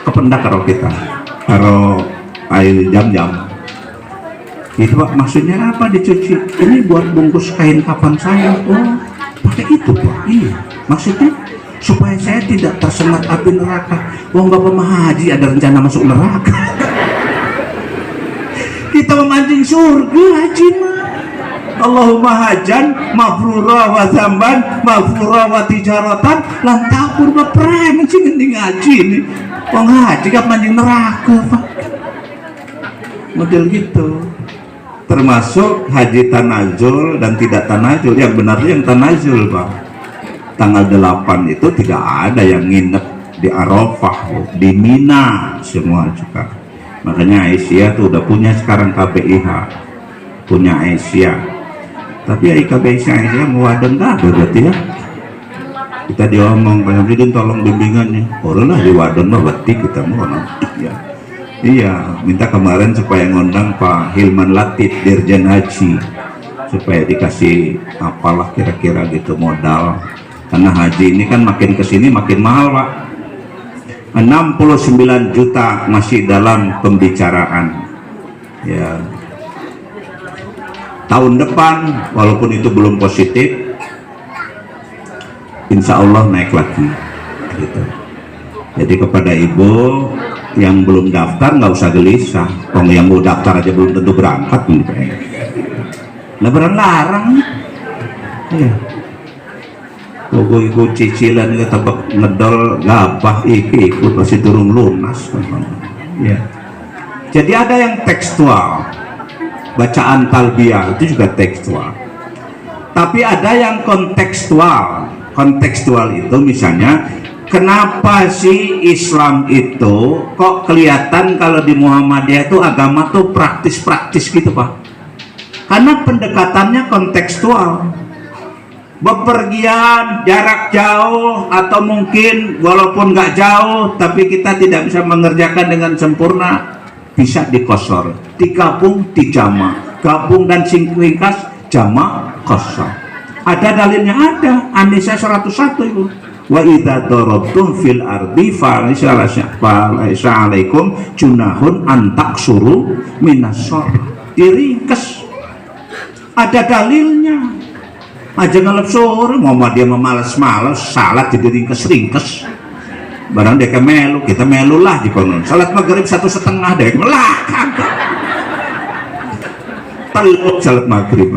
ke pendak karo kita karo air jam-jam itu Pak, maksudnya apa dicuci? Ini buat bungkus kain kapan saya. Oh pakai itu Pak, iya maksudnya supaya saya tidak tersengat api neraka. Wong Bapak mah haji ada rencana masuk neraka. Kita memancing surga haji mah. Allahumma hajan mabrura wa zamban mabrura wa tijaratan lan takur beprem sing ngending haji ini. Wong haji kan mancing neraka Pak. Model gitu. Termasuk haji tanazul dan tidak tanazul. Yang benar yang tanazul Pak. Tanggal 8 itu tidak ada yang nginep di Arafah, di Mina semua juga. Makanya Aisyah tuh udah punya sekarang KPIH, punya Aisyah. Tapi ya KPIH Aisyah ngewadon dah berarti ya. Kita diomong Pak Hamidin tolong bimbingannya. Orang lah di wadon mah berarti kita mau ya. Iya, minta kemarin supaya ngundang Pak Hilman Latif Dirjen Haji supaya dikasih apalah kira-kira gitu modal. Karena haji ini kan makin kesini makin mahal Pak. 69 juta masih dalam pembicaraan ya. Tahun depan walaupun itu belum positif insya Allah naik lagi gitu. Jadi kepada ibu yang belum daftar nggak usah gelisah, kalau yang mau daftar aja belum tentu berangkat gitu. Lebaran larang ya. Pokok ikut cicilan itu tabak ngedol gabah iki ikut masih turun lunas ya. Jadi ada yang tekstual, bacaan talbiyah itu juga tekstual, tapi ada yang kontekstual. Kontekstual itu misalnya kenapa sih Islam itu kok kelihatan kalau di Muhammadiyah itu agama tuh praktis-praktis gitu Pak, karena pendekatannya kontekstual. Bepergian jarak jauh atau mungkin walaupun nggak jauh tapi kita tidak bisa mengerjakan dengan sempurna, bisa dikosor, digabung dijama, gabung dan ringkas jama kosor. Ada dalilnya, ada An-Nisa 101 itu. Wa idza darabtum fil ardi falaysa alaikum junahun an taksuru minas shalah. Diringkas, ada dalilnya. Aja ngelep sore mau dia memalas-malas salat jadi ringkes-ringkes barang dia melu, kita melu lah di konon salat maghrib 1,5 deh melah kagak teluk salat maghrib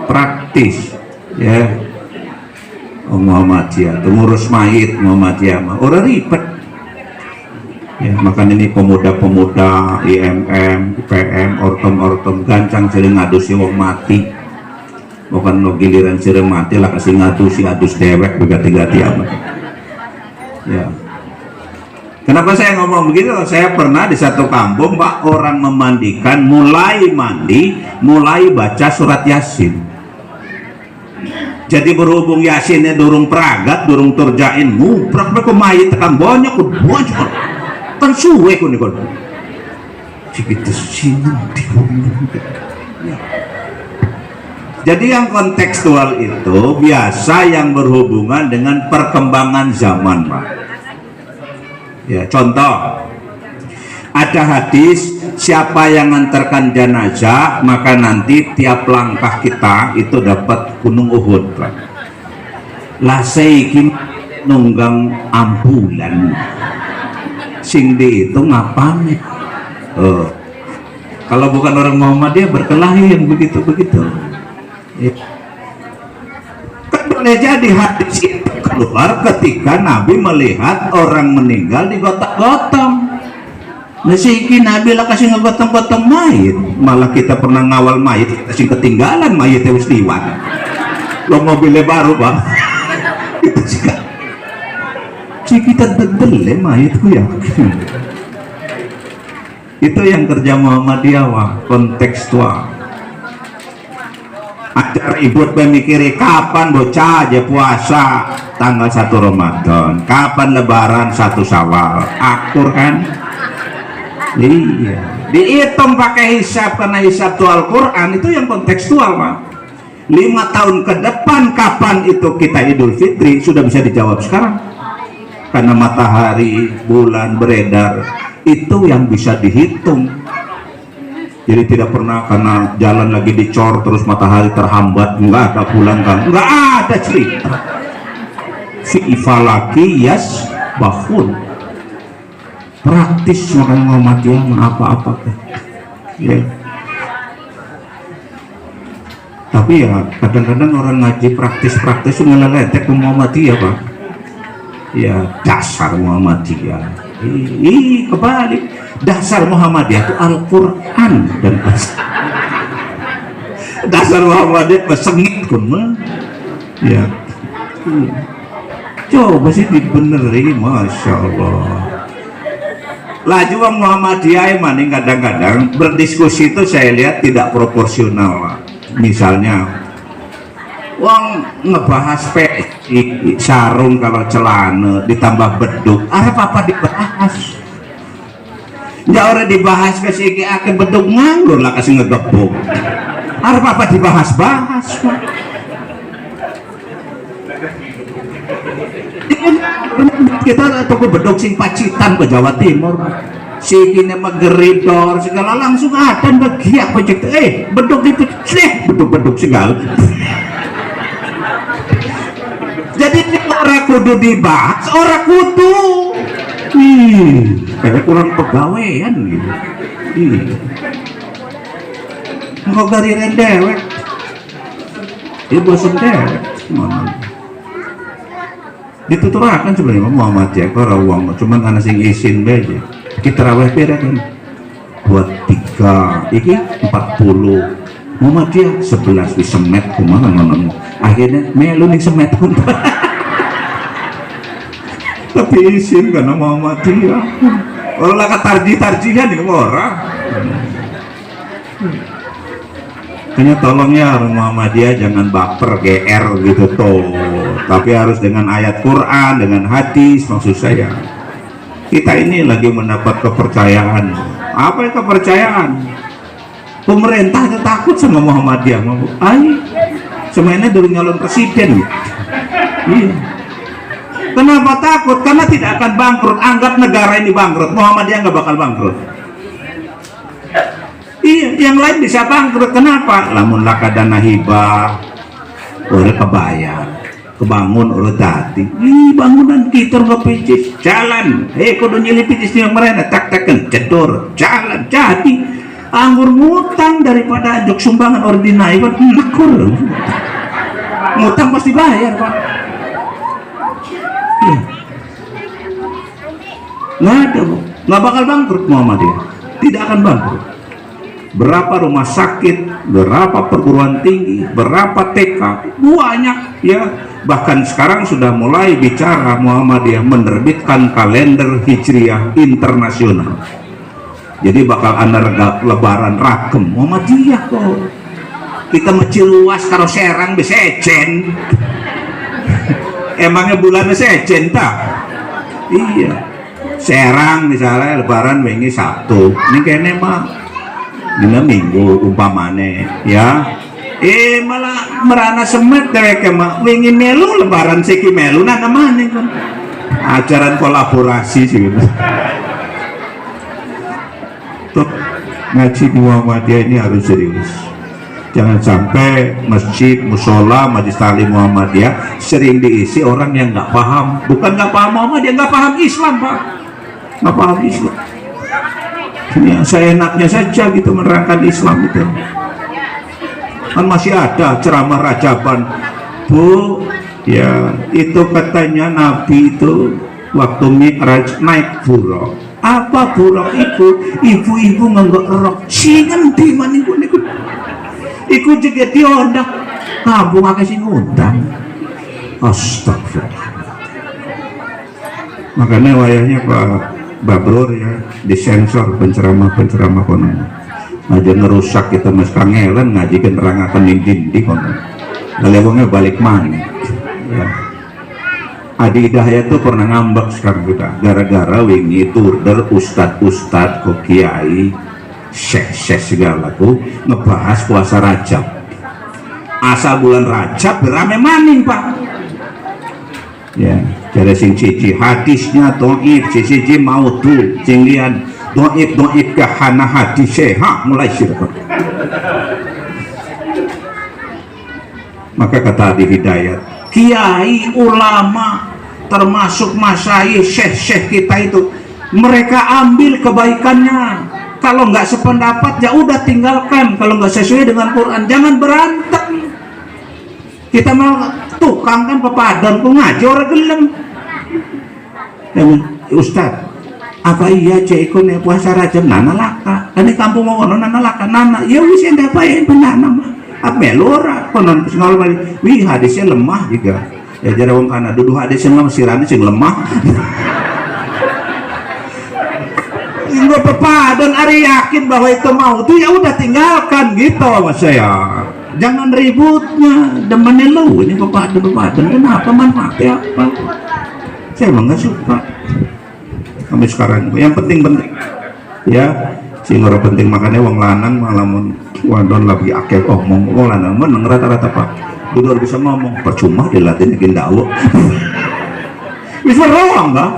praktis ya. Muhammadiyah ngurus mayit Muhammadiyah mah orang ribet ya. Makanya ini pemuda-pemuda IMM, IPM, ortom-ortom gancang sering ngadusi wong mati bukan no giliran sirem mati lah kasih ngadu si adus dewek begati-gati amat ya. Kenapa saya ngomong begitu? Saya pernah di satu kampung Pak, orang memandikan, mulai mandi mulai baca surat Yasin. Jadi berhubung Yasinnya durung peragat, durung turjain nguprak ke mayit tekan banyak kan suwe kun ikut segitu sini. Jadi yang kontekstual itu biasa yang berhubungan dengan perkembangan zaman Pak. Ya, contoh ada hadis siapa yang mengantarkan jenazah maka nanti tiap langkah kita itu dapat gunung Uhud. Lah seikin nunggang ambulan sing di itu ngapain? Kalau bukan orang Muhammadiyah berkelahi yang begitu-begitu. Ya. Kan boleh jadi hadis itu keluar ketika Nabi melihat orang meninggal di gotong-gotong. Nasikin Nabi lah kasih ngegotong-gotong mayit, malah kita pernah ngawal mayit kasih ketinggalan mayit yang liwat. Lo mobilnya baru Pak. Itu sih kita degel mayitku ya. Itu yang kerja Muhammadiyah wah, kontekstual. Ajar ibu memikiri kapan bocah aja puasa tanggal 1 Ramadan, kapan lebaran 1 Syawal, akur kan? Iya, dihitung pakai hisab karena hisab itu Al-Quran itu yang kontekstual Pak. 5 tahun ke depan kapan itu kita Idul Fitri sudah bisa dijawab sekarang karena matahari bulan beredar itu yang bisa dihitung. Jadi tidak pernah karena jalan lagi dicor terus matahari terhambat, enggak ada bulan kan, enggak ada cerita fi falaki yas bahun praktis makanya Muhammadiyah apa-apa ya. Tapi ya kadang-kadang orang ngaji praktis ngeletek ke Muhammadiyah Pak ya, dasar Muhammadiyah. Kebalik, dasar Muhammadiyah itu Al-Quran dan dasar Muhammadiyah pesengit kun ya. Coba sih dibenerin, Masya Allah. Laju Bang Muhammadiyah maning kadang-kadang berdiskusi itu saya lihat tidak proporsional. Misalnya Wong ngebahas PSI sarung kalau celana ditambah beduk, apa dibahas? Nggak orang dibahas kasih akan beduk nganggur lah kasih ngegebuk. Apa dibahas-bahas? Kita toko beduk sing Pacitan ke Jawa Timur. Sikine megeridor segala langsung ada bagian project beduk itu beduk segala. Jadi orang kudu dibahas, orang kudu kayak kurang pegawaian gitu. Mau gariran dewek dia bosan dewek dituturakan sebenarnya Muhammadiyah kalau uang cuman karena sing isin beja kita raweh beda kan buat 3 iki 40 Muhammadiyah 11 wis semet kumaha ngono akhirnya melu ning semet pun tapi isin karena Muhammadiyah orang lah tarjihan ini orang hanya tolong ya Muhammadiyah jangan baper GR gitu tuh, tapi harus dengan ayat Quran, dengan hadis. Maksud saya kita ini lagi mendapat kepercayaan. Apa yang kepercayaan? Pemerintah itu takut sama Muhammadiyah. Semuanya dulu nyalon presiden. Iya. Kenapa takut? Karena tidak akan bangkrut. Anggap negara ini bangkrut, Muhammadiyah nggak bakal bangkrut. Iya, yang lain bisa bangkrut. Kenapa? Lamun lakadana hibah, udah kebayar, kebangun udah tadi. Bangunan kita nggak picis, jalan. Kudu nyelipis yang mereka tak-takan, cedur, jalan, jadi. Anggur ngutang daripada ajok sumbangan ordinai, kan nakur. Ngutang pasti bayar, Pak. Iya. Nggak ada, Bu. Nggak bakal bangkrut Muhammadiyah. Tidak akan bangkrut. berapa rumah sakit, berapa perguruan tinggi, berapa TK, banyak ya. Bahkan sekarang sudah mulai bicara Muhammadiyah menerbitkan kalender Hijriah internasional. Jadi bakal ada lebaran ragam Muhammadiyah kok. Kita meciluas karo Serang besejen. Emangnya bulannya sejen tak? Iya. Serang misalnya lebaran wingi Sabtu. Ini kayaknya mah dina Minggu umpamane ya. Malah merana semet dheweke mah wingi melu lebaran siki melu nah namane kan. Ajaran kolaborasi sih gitu. Tuh, ngaji Muhammadiyah ini harus serius. Jangan sampai masjid, musola, majelis taklim Muhammadiyah sering diisi orang yang nggak paham. Bukan nggak paham Muhammadiyah, nggak paham Islam, Pak. Nggak paham Islam. Ya, seenaknya saja gitu menerangkan Islam itu. Kan masih ada ceramah Rajaban, Bu. Ya, itu katanya Nabi itu waktu Mi'raj naik buruk. Apa buruk itu? Ibu-ibu nganggok rok. Singen di mana iku niku? Iku juga diondak. Kampung akeh sing ngundang. Astagfirullah. Makanya wayahnya Pak Babrur ya disensor penceramah kono. Aja ngerusak kita mas kangelan ngaji kenerangaken ning dindi kono. Lalu wongnya balik mana? Ya. Adi Hidayat tuh pernah ngambek sekarang juga gara-gara wingi turder ustad-ustad kok kiai syekh segala tuh ngebahas puasa Rajab. Asal bulan Rajab berame maning Pak. Ya, jadi sing cici hadisnya dhaif, cici maudhu, sing lian dhaif ke hana hadis ha mulai sirkut. Maka kata Adi Hidayat, kiai ulama termasuk masyayikh syekh-syekh kita itu mereka ambil kebaikannya. Kalau nggak sependapat ya udah tinggalkan. Kalau nggak sesuai dengan Quran jangan berantem. Kita mau tukang kan pepadan ku ngaji orang gelem. Ustaz, apa iya cek ikut nih puasa Rajab nana laka? Kan di kampung mau nana laka nana. Ya wis endah payen benana mah. Apa melora konon pesengol balik. Wih hadisnya lemah juga. Ya jare wong kana duduh hadis yang lemah sirane sing lemah. Nggak pepadan ari yakin bahwa itu mau tuh ya udah tinggalkan gitu mas saya. Jangan ributnya demennya lu ini pepadan kenapa manfaatnya apa? Saya emang nggak suka sampai sekarang. Yang penting ya sing ora penting makanya wong lanang malah wadon lagi akeh omong wong lanang meneng rata-rata Pak. Udah bisa ngomong percuma dilatih bikin dakwah. Bisa roang Pak.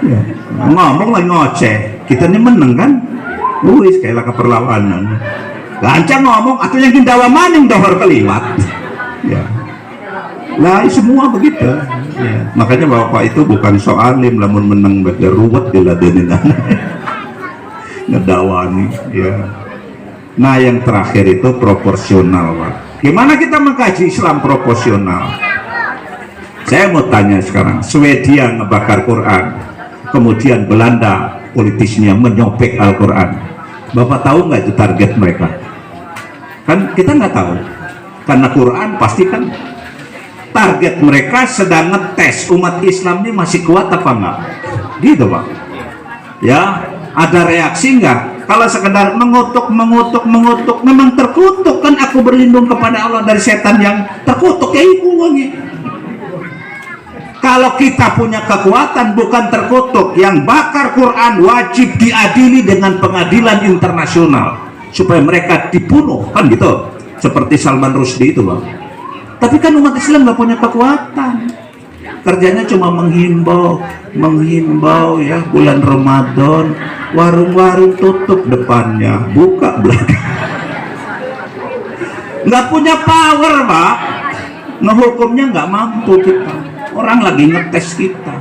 Ya, ngomong lagi ngoceh. Kita ini meneng kan? Wis kayak lah keperlawanan. Lancang ngomong atau yang kindawa maning dohor keliwat. Ya. Lah semua begitu. Ya. Makanya Bapak itu bukan soal lim lamun menang bagi ruwet diladenin. Ngedawani ya. Nah yang terakhir itu proporsional Pak. Gimana kita mengkaji Islam proporsional? Saya mau tanya sekarang, Swedia ngebakar Quran, kemudian Belanda politisnya menyopek Al-Quran. Bapak tahu nggak itu target mereka? Kan kita nggak tahu, karena Quran pasti kan target mereka sedang ngetes umat Islam ini masih kuat apa enggak, gitu Pak. Ya, ada reaksi nggak? Kalau sekedar mengutuk, memang terkutuk kan aku berlindung kepada Allah dari setan yang terkutuk ya ibu wangi. Kalau kita punya kekuatan bukan terkutuk, yang bakar Quran wajib diadili dengan pengadilan internasional supaya mereka dibunuh kan gitu. Seperti Salman Rushdie itu Bang. Tapi kan umat Islam nggak punya kekuatan. Kerjanya cuma menghimbau ya bulan Ramadan warung-warung tutup depannya buka belakang. Nggak punya power Pak, ngehukumnya nggak mampu kita, orang lagi ngetes kita.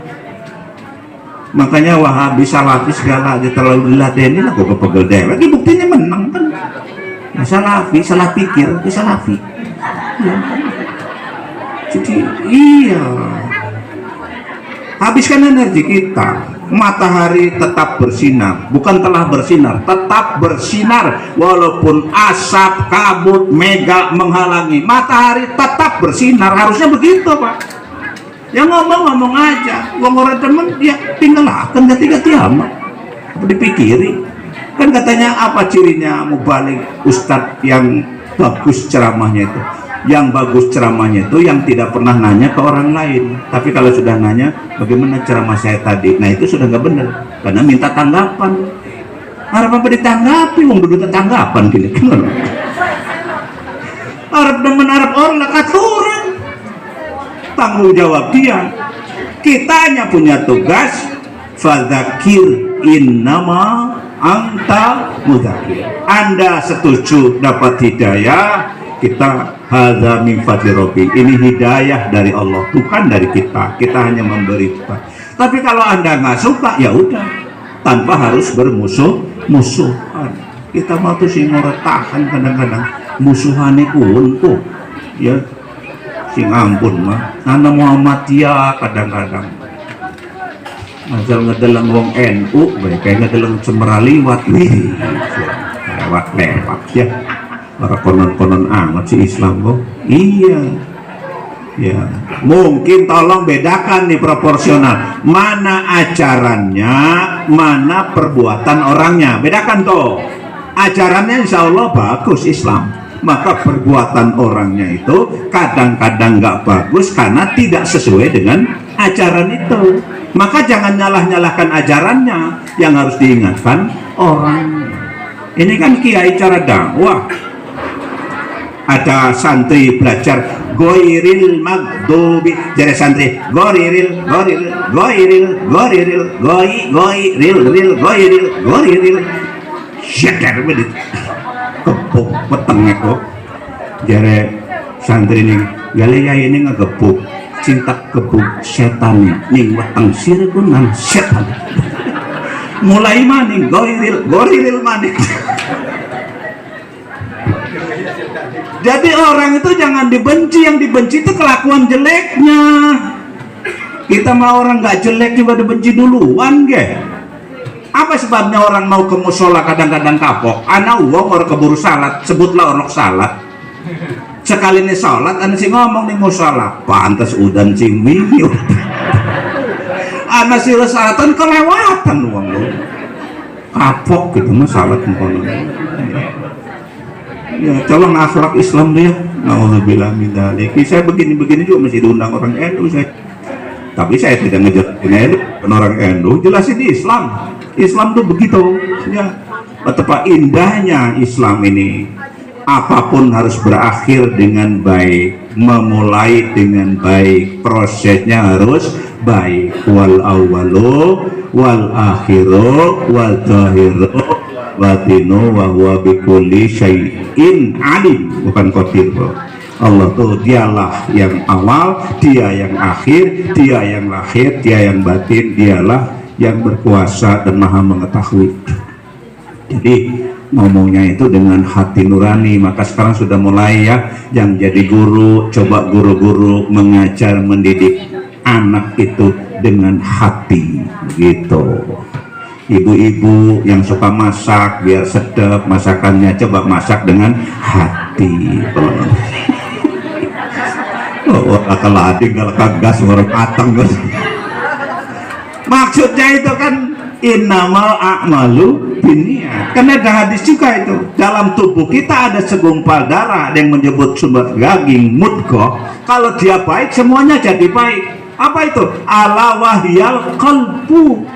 Makanya Wahabi Salafi segala aja terlalu diladenin aku kepegel deh lagi buktinya menang kan. Nah, Salafi salah pikir ya Salafi ya. Jadi iya habiskan energi kita matahari tetap bersinar, bukan telah bersinar, tetap bersinar walaupun asap, kabut, mega menghalangi, matahari tetap bersinar. Harusnya begitu, Pak. Yang ngomong aja, wong orang temen dia tinggal akan ketika kiamat. Apa dipikiri? Kan katanya apa cirinya mubalik ustadz yang bagus ceramahnya itu? Yang bagus ceramahnya itu yang tidak pernah nanya ke orang lain, tapi kalau sudah nanya bagaimana ceramah saya tadi, nah itu sudah nggak benar, karena minta tanggapan. Harap apa ditanggapi, wong duduk tanggapan gini. Harap demen harap orang lakat orang, tanggung jawab dia. Kita hanya punya tugas fadzakir innama anta mudzakir. Anda setuju dapat hidayah, kita hadza min fadli rabbi, ini hidayah dari Allah, bukan dari kita. Kita hanya memberi kita. Tapi kalau Anda nggak suka, ya udah, tanpa harus bermusuhan. Kita mau tuh sing tahan kadang-kadang musuhane untu ya sing ampun mah ana Muhammadiyah kadang-kadang asal ngedelang wong NU bae kayak ngedelang cemeraliwat wih lewat ya. Para konon-konon amat si Islam kok. Iya. Ya, mungkin tolong bedakan nih proporsional. Mana ajarannya, mana perbuatan orangnya. Bedakan tuh. Ajarannya insya Allah bagus Islam. Maka perbuatan orangnya itu kadang-kadang nggak bagus karena tidak sesuai dengan ajaran itu. Maka jangan nyalah-nyalahkan ajarannya. Yang harus diingatkan orangnya. Ini kan kiai cara dakwah. Ada santri belajar goiril magdubi, jadi santri goiril syadar bedit kepuk petengnya kok jadi santri ini galaya ini ngegepuk cinta kebuk setan ning weteng sirkunan setan mulai maning goiril maning. Jadi orang itu jangan dibenci, yang dibenci itu kelakuan jeleknya. Kita mau orang nggak jelek juga dibenci duluan, ge. Apa sebabnya orang mau ke musola kadang-kadang kapok? Ana uang orang keburu salat, sebutlah orang salat. Sekali nih salat, ana sih ngomong nih musola, pantas udan cimi. Ana sih salatan kelewatan uang lo. Kapok gitu mah salat mengkono. Ya, tolong akhlak Islam dia. Nauzubillah min dzalik. Saya begini-begini juga masih diundang orang NU saya. Tapi saya tidak ngejelasin NU, orang NU jelasin di Islam. Islam tuh begitu. Ya, betapa indahnya Islam ini. Apapun harus berakhir dengan baik, memulai dengan baik, prosesnya harus baik. Wal awwalu wal akhiru wal zahiru batinu wa huwa bikulli syai'in alim, bukan qadir, bro. Allah tuh dialah yang awal, dia yang akhir, dia yang lahir, dia yang batin, dialah yang berkuasa dan maha mengetahui. Jadi ngomongnya itu dengan hati nurani. Maka sekarang sudah mulai ya, yang jadi guru, coba guru-guru mengajar, mendidik anak itu dengan hati gitu. Ibu-ibu yang suka masak biar sedap masakannya, coba masak dengan hati. Oh, kalau adik kalau kagas orang matang guys. Maksudnya itu kan innamal a'malu binniyat. Karena ada hadis juga itu. Dalam tubuh kita ada segumpal darah yang menyebut sumber daging mudghah. Kalau dia baik semuanya jadi baik. Apa itu? Ala wahyal qalbu.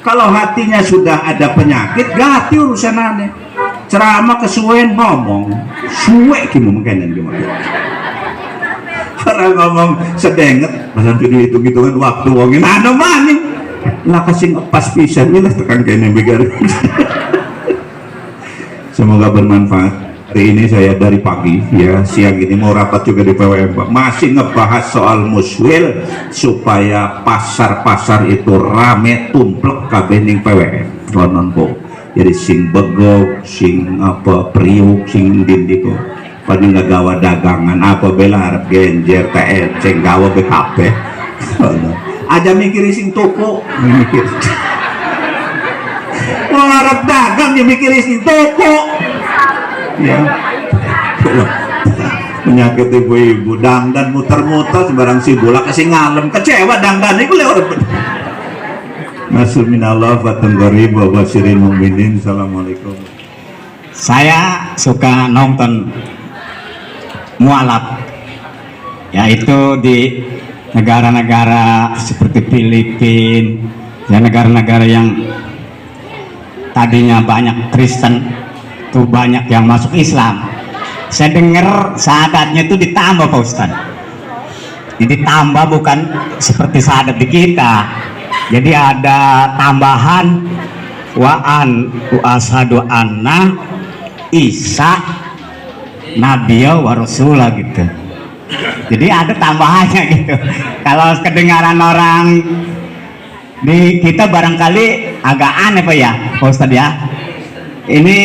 Kalau hatinya sudah ada penyakit, ganti urusan aneh. Ceramah kesuwen ngomong, suwe gimana gimana. Orang ngomong sedenget, masa itu hitung-hitungan waktu wongin anu maning. Lah kasih ngepas pisan ini lah tekan kene begar. Semoga bermanfaat. Hari ini saya dari pagi ya, siang ini mau rapat juga di PWM, Pak. Masih ngebahas soal muswil supaya pasar-pasar itu rame tumplek kabeh ning PWM. Lonon po. Jadi sing begok, sing apa priuk, sing dindi po. Pada nggak gawa dagangan apa bela harap genjer TL ceng gawa BKP Aja mikir sing toko, mikir. Wong arep dagang ya mikir sing toko. Ya. Penyakit ibu-ibu dangdan muter-muter sembarang si bola kasih ngalem kecewa dangdan iku lewat. Masul minallah wa tanggharib wa basyirin mu'minin. Assalamualaikum. Saya suka nonton mualaf, yaitu di negara-negara seperti Filipina, ya negara-negara yang tadinya banyak Kristen, tuh banyak yang masuk Islam. Saya dengar syahadatnya itu ditambah Pak Ustadz. Jadi ditambah bukan seperti syahadat di kita. Jadi ada tambahan wa asyhadu anna Isa Nabiya wa Rasulah gitu. Jadi ada tambahannya gitu. Kalau kedengaran orang di kita barangkali agak aneh Pak ya, Pak Ustadz ya. Ini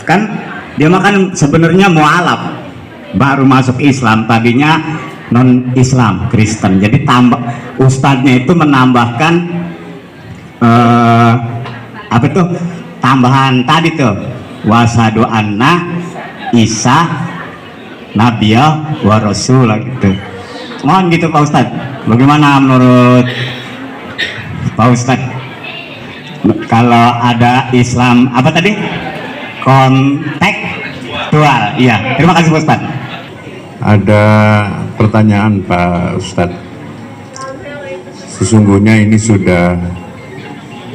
kan dia makan sebenarnya mualaf, baru masuk Islam, tadinya non Islam Kristen. Jadi tambah ustadznya itu menambahkan apa itu tambahan tadi tuh wasadu anna Isa Nabiya wa Rasulah gitu. Mohon gitu Pak Ustadz. Bagaimana menurut Pak Ustadz kalau ada Islam apa tadi kontekstual? Iya, terima kasih Pak Ustadz. Ada pertanyaan Pak Ustadz. Sesungguhnya ini sudah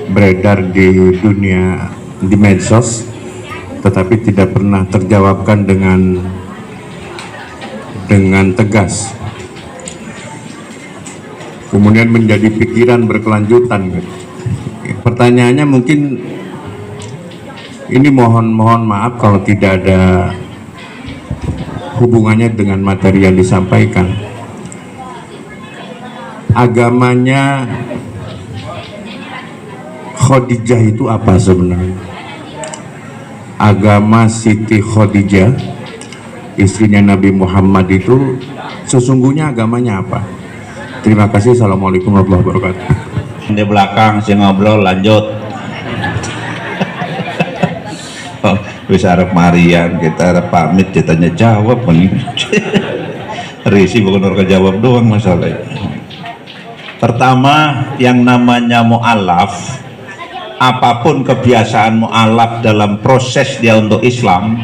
beredar di dunia, di medsos, tetapi tidak pernah terjawabkan dengan tegas. Kemudian menjadi pikiran berkelanjutan. Pertanyaannya mungkin ini mohon maaf kalau tidak ada hubungannya dengan materi yang disampaikan. Agamanya Khadijah itu apa sebenarnya? Agama Siti Khadijah, istrinya Nabi Muhammad, itu sesungguhnya agamanya apa? Terima kasih. Assalamualaikum warahmatullahi wabarakatuh. Di belakang si ngobrol lanjut. Bisa harap Marian, kita harap pamit, ditanya jawab nih. Risi bukan orang jawab doang masalahnya. Pertama, yang namanya mu'alaf, apapun kebiasaan mu'alaf dalam proses dia untuk Islam,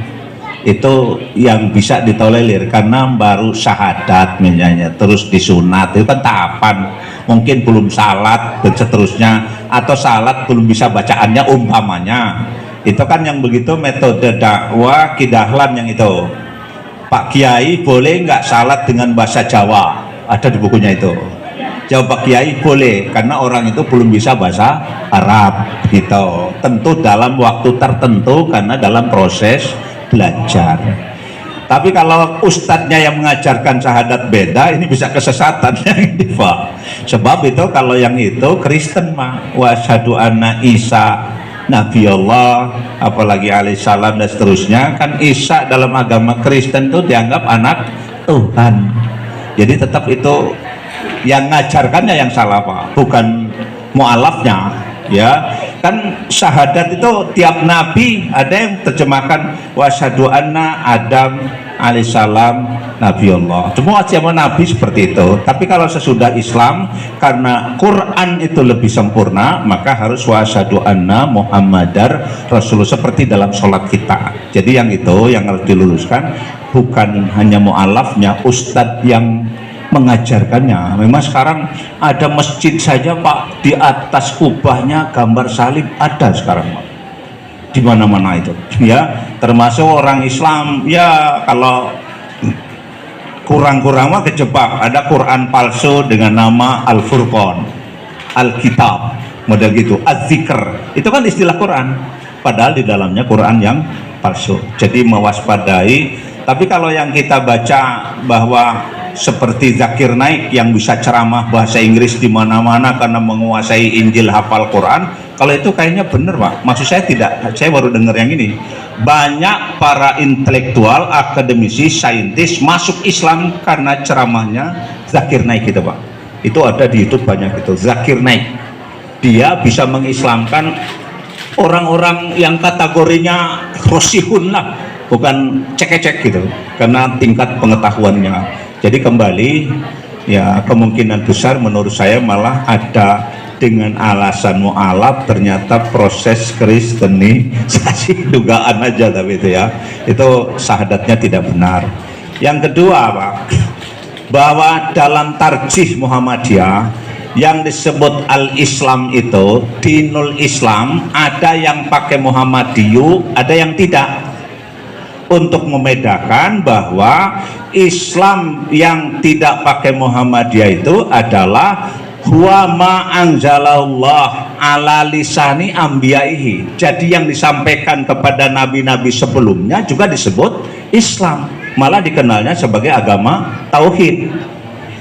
itu yang bisa ditolerir karena baru syahadat misalnya, terus disunat, itu kan tahapan, mungkin belum salat dan seterusnya, atau salat belum bisa bacaannya umpamanya. Itu kan yang begitu metode dakwah kidahlan yang itu. Pak Kiai boleh nggak salat dengan bahasa Jawa? Ada di bukunya itu. Jawab Pak Kiai boleh, karena orang itu belum bisa bahasa Arab gitu. Tentu dalam waktu tertentu karena dalam proses belajar. Tapi kalau ustadznya yang mengajarkan syahadat beda, ini bisa kesesatan yang ini Pak. Sebab itu kalau yang itu Kristen mah wa asyhadu anna Isa Nabi Allah, apalagi alaihissalam dan seterusnya, kan Isa dalam agama Kristen itu dianggap anak Tuhan. Jadi tetap itu yang ngajarkannya yang salah Pak, bukan mu'alafnya. Ya kan syahadat itu tiap nabi ada yang terjemahkan wasyhadu anna Adam alaihissalam Nabi Allah. Semua siapa nabi seperti itu. Tapi kalau sesudah Islam, karena Quran itu lebih sempurna, maka harus wasyhadu anna Muhammadar Rasulullah, seperti dalam sholat kita. Jadi yang itu yang harus diluruskan, bukan hanya mu'alafnya, ustadz yang mengajarkannya. Memang sekarang ada masjid saja Pak, di atas kubahnya gambar salib ada sekarang Pak, di mana-mana itu ya, termasuk orang Islam ya. Kalau kurang-kurang mah kejebak, ada Quran palsu dengan nama Al-Furqan, Alkitab model gitu, Az-Zikr, itu kan istilah Quran, padahal di dalamnya Quran yang palsu. Jadi mewaspadai. Tapi kalau yang kita baca bahwa seperti Zakir Naik yang bisa ceramah bahasa Inggris di mana-mana karena menguasai Injil, hafal Quran, kalau itu kayaknya bener Pak. Maksud saya tidak, saya baru dengar yang ini. Banyak para intelektual, akademisi, saintis masuk Islam karena ceramahnya Zakir Naik itu Pak. itu ada di YouTube banyak itu, Zakir Naik. Dia bisa mengislamkan orang-orang yang kategorinya rosihun lah, bukan cek-cek gitu, karena tingkat pengetahuannya. Jadi kembali ya, kemungkinan besar menurut saya malah ada dengan alasan mu'alaf, ternyata proses kristenisasi, dugaan aja, tapi itu ya, itu syahadatnya tidak benar. Yang kedua Pak, bahwa dalam tarjih Muhammadiyah yang disebut al-Islam itu, dinul Islam, ada yang pakai Muhammadiyu, ada yang tidak, untuk membedakan bahwa Islam yang tidak pakai Muhammadiyah itu adalah huwa ma anzalallah ala lisani ambiyaihi. Jadi yang disampaikan kepada nabi-nabi sebelumnya juga disebut Islam, malah dikenalnya sebagai agama tauhid.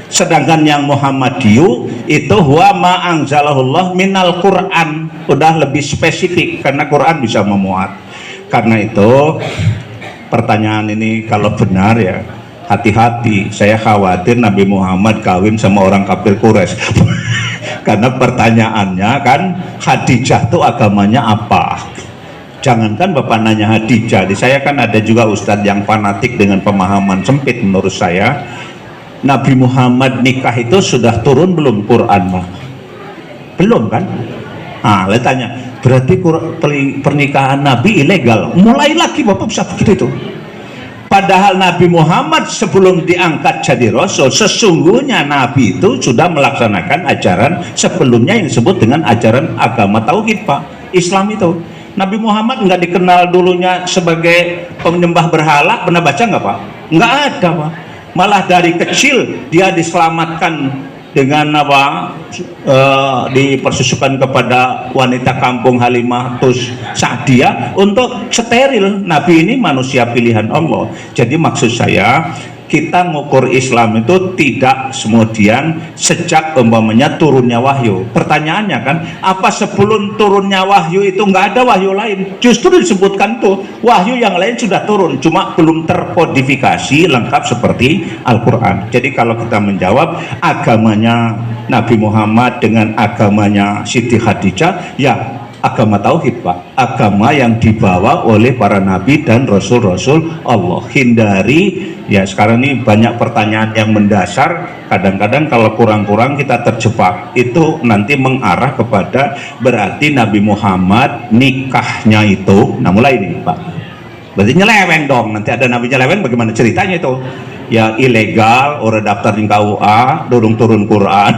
Sedangkan yang Muhammadiyu itu huwa ma anzalallah minal Quran, udah lebih spesifik karena Quran bisa memuat. Karena itu pertanyaan ini kalau benar ya hati-hati, saya khawatir Nabi Muhammad kawin sama orang kafir Quraisy. Karena pertanyaannya kan, Khadijah tuh agamanya apa? Jangankan Bapak nanya Khadijah, di saya kan ada juga ustadz yang fanatik dengan pemahaman sempit. Menurut saya Nabi Muhammad nikah itu sudah turun belum Quran? Belum kan? Nah, saya tanya, berarti pernikahan Nabi ilegal? Mulai lagi Bapak bisa begitu itu. Padahal Nabi Muhammad sebelum diangkat jadi Rasul, sesungguhnya Nabi itu sudah melaksanakan ajaran sebelumnya yang disebut dengan ajaran agama tauhid Pak, Islam itu. Nabi Muhammad nggak dikenal dulunya sebagai penyembah berhala, pernah baca nggak Pak? Nggak ada Pak. Malah dari kecil dia diselamatkan dengan apa, dipersusukan kepada wanita kampung Halimah Sa'diyah untuk steril. Nabi ini manusia pilihan Allah. Jadi maksud saya, kita ngukur Islam itu tidak kemudian sejak umpamanya turunnya wahyu. Pertanyaannya kan, apa sebelum turunnya wahyu itu nggak ada wahyu lain? Justru disebutkan tuh wahyu yang lain sudah turun, cuma belum terkodifikasi lengkap seperti Al-Quran. Jadi kalau kita menjawab agamanya Nabi Muhammad dengan agamanya Siti Khadijah, ya agama tauhid Pak, agama yang dibawa oleh para nabi dan rasul-rasul Allah. Hindari ya, sekarang ini banyak pertanyaan yang mendasar, kadang-kadang kalau kurang-kurang kita terjebak, itu nanti mengarah kepada berarti Nabi Muhammad nikahnya itu, nah mulai ini Pak, berarti nyeleweng dong, nanti ada nabi nyeleweng, bagaimana ceritanya itu? Ya ilegal, orang daftar di KUA, dorong turun Quran.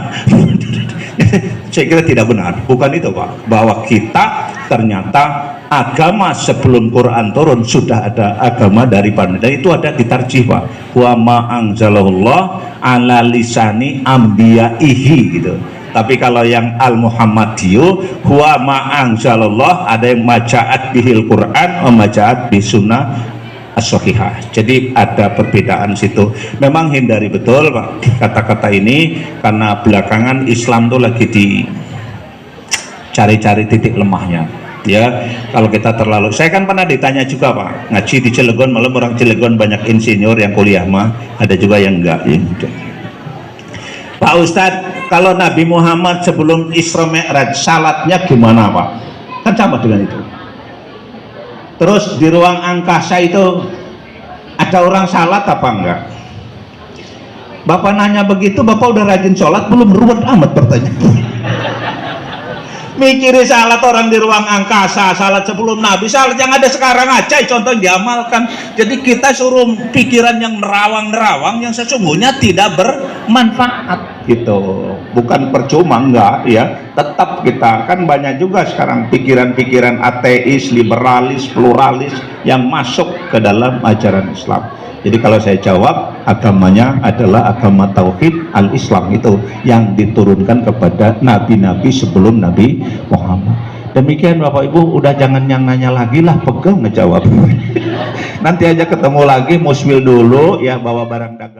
Saya kira tidak benar, bukan itu Pak, bahwa kita ternyata agama sebelum Quran turun sudah ada agama dari dan itu ada di tarjih Pak, wa ma anzalallah ala lisani ambiyaihi gitu. Tapi kalau yang al-Muhammadiyu huwa ma anzalallah, ada yang maja'at bihil Quran wa maja'at bisunnah as-sahihah. Jadi ada perbedaan situ. Memang hindari betul Pak kata-kata ini, karena belakangan Islam tuh lagi dicari-cari titik lemahnya. Ya, kalau kita terlalu, saya kan pernah ditanya juga Pak, ngaji di Cilegon, malam orang Cilegon banyak insinyur yang kuliah mah, ada juga yang enggak ya. Pak Ustadz, kalau Nabi Muhammad sebelum Isra Mi'raj salatnya gimana Pak? Kan sama dengan itu. Terus di ruang angkasa itu ada orang salat apa enggak? Bapak nanya begitu, Bapak udah rajin sholat belum? Ruwet amat pertanyaan. Mikirin salat orang di ruang angkasa, salat sebelum Nabi, salat yang ada sekarang aja contoh diamalkan. Jadi kita suruh pikiran yang nerawang-nerawang yang sesungguhnya tidak bermanfaat gitu. Bukan percuma, enggak ya, tetap kita kan banyak juga sekarang pikiran-pikiran ateis, liberalis, pluralis yang masuk ke dalam ajaran Islam. Jadi kalau saya jawab, agamanya adalah agama tauhid al-Islam itu yang diturunkan kepada nabi-nabi sebelum Nabi Muhammad. Demikian Bapak Ibu, udah jangan yang nanya lagi lah, pegang ngejawab. Nanti aja ketemu lagi, muswil dulu ya, bawa barang dagang.